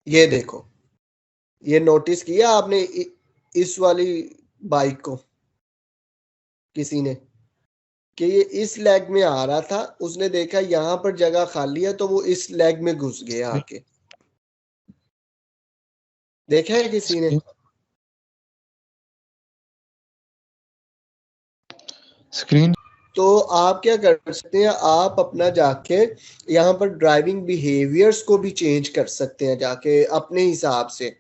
ये देखो, ये नोटिस किया आपने इस वाली बाइक को किसी ने, कि ये इस लेग में आ रहा था, उसने देखा यहाँ पर जगह खाली है तो वो इस लेग में घुस गया आके। देखा है किसी ने? स्क्रीन तो आप क्या कर सकते हैं, आप अपना जाके यहाँ पर ड्राइविंग बिहेवियर्स को भी चेंज कर सकते हैं जाके अपने हिसाब से।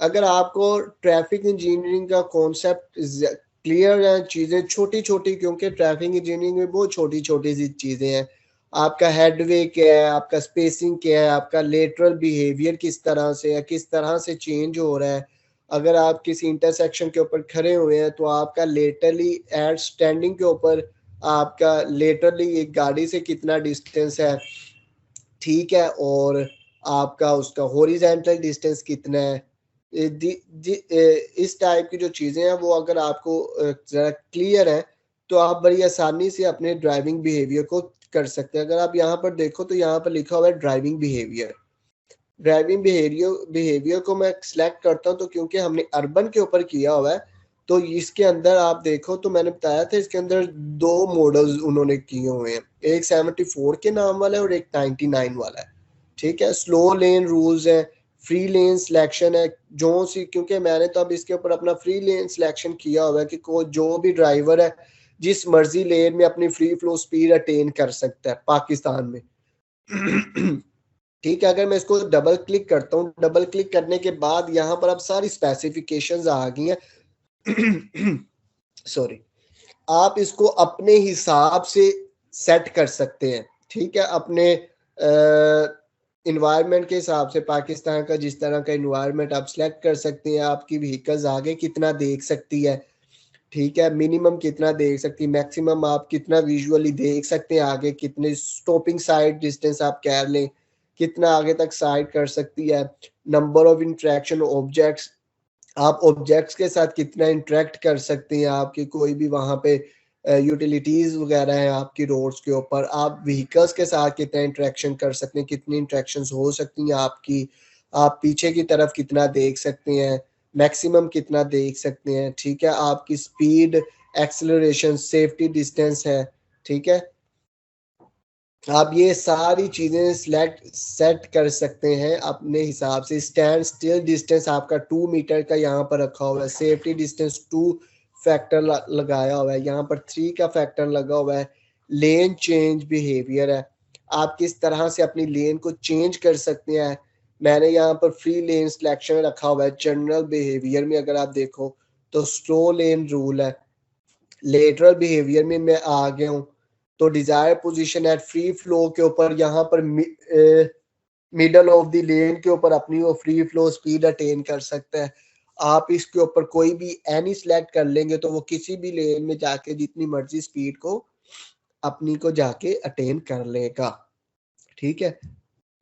अगर आपको ट्रैफिक इंजीनियरिंग का कॉन्सेप्ट क्लियर है, चीज़ें छोटी छोटी, क्योंकि ट्रैफिक इंजीनियरिंग में बहुत छोटी छोटी सी चीज़ें हैं। आपका हेडवे क्या है, आपका स्पेसिंग क्या है, आपका लेटरल बिहेवियर किस तरह से है, किस तरह से चेंज हो रहा है। अगर आप किसी इंटरसेक्शन के ऊपर खड़े हुए हैं तो आपका लेटरली एट स्टैंडिंग के ऊपर आपका लेटरली एक गाड़ी से कितना डिस्टेंस है, ठीक है, और आपका उसका हॉरिजॉन्टल डिस्टेंस कितना है। इस टाइप की जो चीज़ें हैं वो अगर आपको ज़रा क्लियर है तो आप बड़ी आसानी से अपने ड्राइविंग बिहेवियर को कर सकते हैं। अगर आप यहाँ पर देखो तो यहाँ पर लिखा हुआ है ड्राइविंग बिहेवियर। ड्राइविंग बिहेवियर को मैं सिलेक्ट करता हूँ तो क्योंकि हमने अर्बन के ऊपर किया हुआ है तो इसके अंदर आप देखो तो मैंने बताया था इसके अंदर दो मॉडल्स उन्होंने किए हुए हैं, एक 74 के नाम वाला है और एक 99 वाला है। ठीक है, स्लो लेन रूल्स है, फ्री लेन सिलेक्शन है जो सी, क्योंकि मैंने तो अब इसके ऊपर अपना फ्री लेन सिलेक्शन किया हुआ है कि कोई जो भी ड्राइवर है जिस मर्जी लेन में अपनी फ्री फ्लो स्पीड अटेन कर सकता है पाकिस्तान में। ठीक है, अगर मैं इसको डबल क्लिक करता हूँ, डबल क्लिक करने के बाद यहाँ पर अब सारी स्पेसिफिकेशंस आ गई हैं। सॉरी, आप इसको अपने हिसाब से सेट कर सकते हैं। ठीक है, अपने इन्वायरमेंट के हिसाब से पाकिस्तान का जिस तरह का इन्वायरमेंट आप सेलेक्ट कर सकते हैं। आपकी व्हीकल्स आगे कितना देख सकती है, ठीक है, मिनिमम कितना देख सकती है, मैक्सिमम आप कितना विजुअली देख सकते हैं, आगे कितने स्टॉपिंग साइड डिस्टेंस आप कह लें कितना आगे तक साइड कर सकती है। नंबर ऑफ इंटरेक्शन ऑब्जेक्ट्स, आप ऑब्जेक्ट्स के साथ कितना इंटरेक्ट कर सकते हैं, आपकी कोई भी वहाँ पे यूटिलिटीज वगैरह हैं आपकी रोड्स के ऊपर, आप व्हीकल्स के साथ कितना इंटरेक्शन कर सकते हैं, कितनी इंटरेक्शंस हो सकती हैं आपकी, आप पीछे की तरफ कितना देख सकते हैं, मैक्सिमम कितना देख सकते हैं। ठीक है, आपकी स्पीड, एक्सेलरेशन, सेफ्टी डिस्टेंस है। ठीक है, आप ये सारी चीजें सेट कर सकते हैं अपने हिसाब से। स्टैंड स्टिल डिस्टेंस आपका 2 मीटर का यहाँ पर रखा हुआ है। सेफ्टी डिस्टेंस 2 फैक्टर लगाया हुआ है, यहाँ पर 3 का फैक्टर लगा हुआ है। लेन चेंज बिहेवियर है, आप किस तरह से अपनी लेन को चेंज कर सकते हैं। मैंने यहाँ पर फ्री लेन सिलेक्शन रखा हुआ है। जनरल बिहेवियर में अगर आप देखो तो स्लो लेन रूल है। लेटरल बिहेवियर में मैं आ गया हूँ तो desire position at free flow के ऊपर यहाँ पर मिडल ऑफ द लेन के ऊपर अपनी वो फ्री फ्लो स्पीड अटेन कर सकता है। आप इसके ऊपर कोई भी एनी सिलेक्ट कर लेंगे तो वो किसी भी लेन में जाके जितनी मर्जी स्पीड को अपनी को जाके अटेन कर लेगा, ठीक है।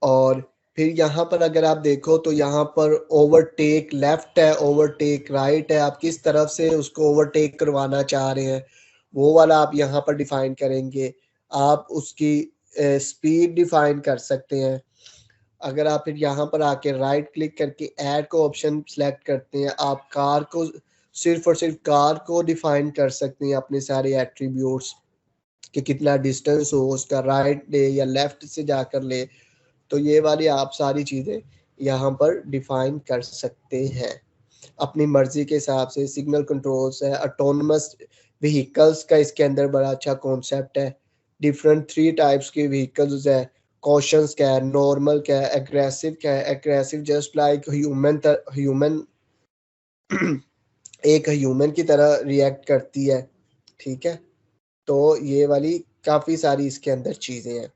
और फिर यहाँ पर अगर आप देखो तो यहाँ पर ओवरटेक लेफ्ट है, ओवरटेक राइट है। आप किस तरफ से उसको ओवरटेक करवाना चाह रहे हैं वो वाला आप यहाँ पर डिफाइन करेंगे। आप उसकी स्पीड डिफाइन कर सकते हैं। अगर आप फिर यहाँ पर आके राइट क्लिक करके ऐड को ऑप्शन सेलेक्ट करते हैं, आप कार को सिर्फ और सिर्फ कार को डिफाइन कर सकते हैं अपने सारे एट्रीब्यूट्स कि कितना डिस्टेंस हो उसका, राइट ले या लेफ्ट से जाकर ले। तो ये वाली आप सारी चीज़ें यहाँ पर डिफाइन कर सकते हैं अपनी मर्जी के हिसाब से। सिग्नल कंट्रोल्स है, ऑटोनमस व्हीकल्स का इसके अंदर बड़ा अच्छा कॉन्सेप्ट है। डिफरेंट 3 टाइप्स के व्हीकल्स है। कॉशंस क्या है, नॉर्मल क्या है, एग्रेसिव क्या है। एग्रेसिव जस्ट लाइक ह्यूमन एक ह्यूमन की तरह रिएक्ट करती है, ठीक है। तो ये वाली काफ़ी सारी इसके अंदर चीज़ें हैं।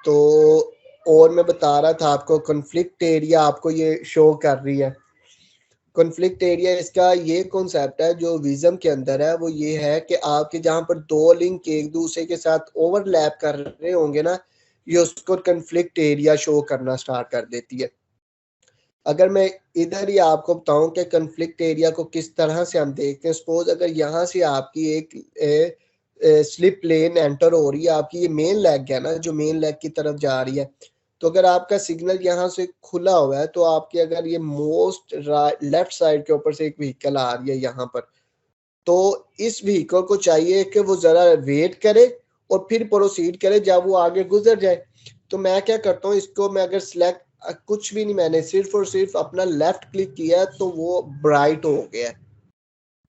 तो और मैं बता रहा था आपको कॉन्फ्लिक्ट एरिया आपको ये शो कर रही है। कॉन्फ्लिक्ट एरिया इसका ये कॉन्सेप्ट है जो विज़म के अंदर है, वो ये है कि आपके जहाँ पर 2 लिंक एक दूसरे के साथ ओवरलैप कर रहे होंगे ना, ये उसको कॉन्फ्लिक्ट एरिया शो करना स्टार्ट कर देती है। अगर मैं इधर ही आपको बताऊं कि कॉन्फ्लिक्ट एरिया को किस तरह से हम देखते हैं। सपोज अगर यहाँ से आपकी एक स्लिप लेन एंटर हो रही है, आपकी ये मेन लेग है ना जो मेन लेग की तरफ जा रही है, तो अगर आपका सिग्नल यहाँ से खुला हुआ है तो आपकी अगर ये मोस्ट लेफ्ट साइड के ऊपर से एक व्हीकल आ रही है यहाँ पर, तो इस व्हीकल को चाहिए कि वो जरा वेट करे और फिर प्रोसीड करे जब वो आगे गुजर जाए। तो मैं क्या करता हूँ, इसको मैं अगर सिलेक्ट कुछ भी नहीं, मैंने सिर्फ और सिर्फ अपना लेफ्ट क्लिक किया तो वो ब्राइट हो गया,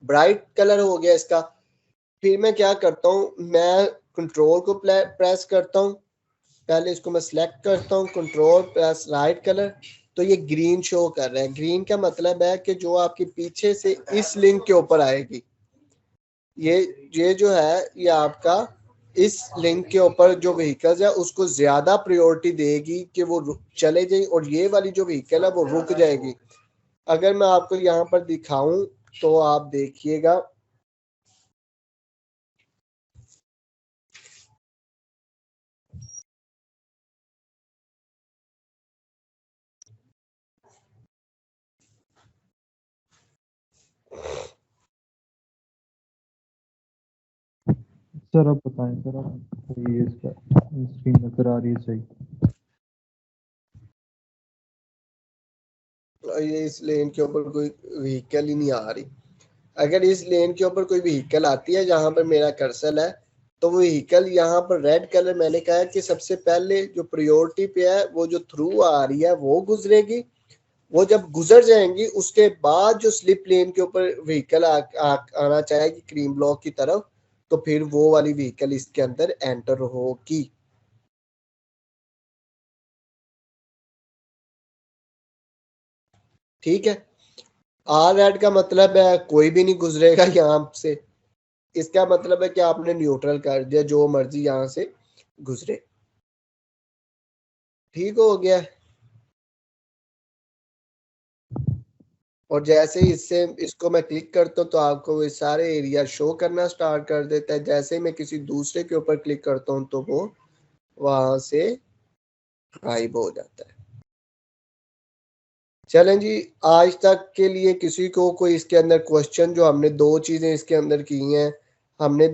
ब्राइट कलर हो गया इसका। फिर मैं क्या करता हूँ, मैं कंट्रोल को प्रेस करता हूँ, पहले इसको मैं सिलेक्ट करता हूँ, कंट्रोल प्लस राइट कलर, तो ये ग्रीन शो कर रहा है। ग्रीन का मतलब है कि जो आपके पीछे से इस लिंक के ऊपर आएगी, ये जो है ये आपका इस लिंक के ऊपर जो व्हीकल्स है उसको ज्यादा प्रायोरिटी देगी कि वो चले जाए, और ये वाली जो व्हीकल है वो रुक जाएगी। अगर मैं आपको यहाँ पर दिखाऊं तो आप देखिएगा, सर आप बताएं सर, आप ये इसका स्क्रीन नजर आ रही है सही? ये इस लेन के ऊपर कोई व्हीकल ही नहीं आ रही। अगर इस लेन के ऊपर कोई व्हीकल आती है जहां पर मेरा कर्सर है, तो वो व्हीकल यहाँ पर रेड कलर मैंने कहा कि सबसे पहले जो प्रायोरिटी पे है वो जो थ्रू आ रही है वो गुजरेगी। वो जब गुजर जाएंगी उसके बाद जो स्लिप लेन के ऊपर व्हीकल आना चाहेगी क्रीम ब्लॉक की तरफ, तो फिर वो वाली व्हीकल इसके अंदर एंटर होगी। ठीक है, आर रेड का मतलब है कोई भी नहीं गुजरेगा यहाँ से। इसका मतलब है कि आपने न्यूट्रल कर दिया, जो मर्जी यहाँ से गुजरे। ठीक हो गया। और जैसे ही इससे इसको मैं क्लिक करता हूँ तो आपको वो सारे एरिया शो करना स्टार्ट कर देता है। जैसे ही मैं किसी दूसरे के ऊपर क्लिक करता हूँ तो वो वहां से गायब हो जाता है। चलें जी, आज तक के लिए किसी को कोई इसके अंदर क्वेश्चन, जो हमने 2 चीजें इसके अंदर की हैं, हमने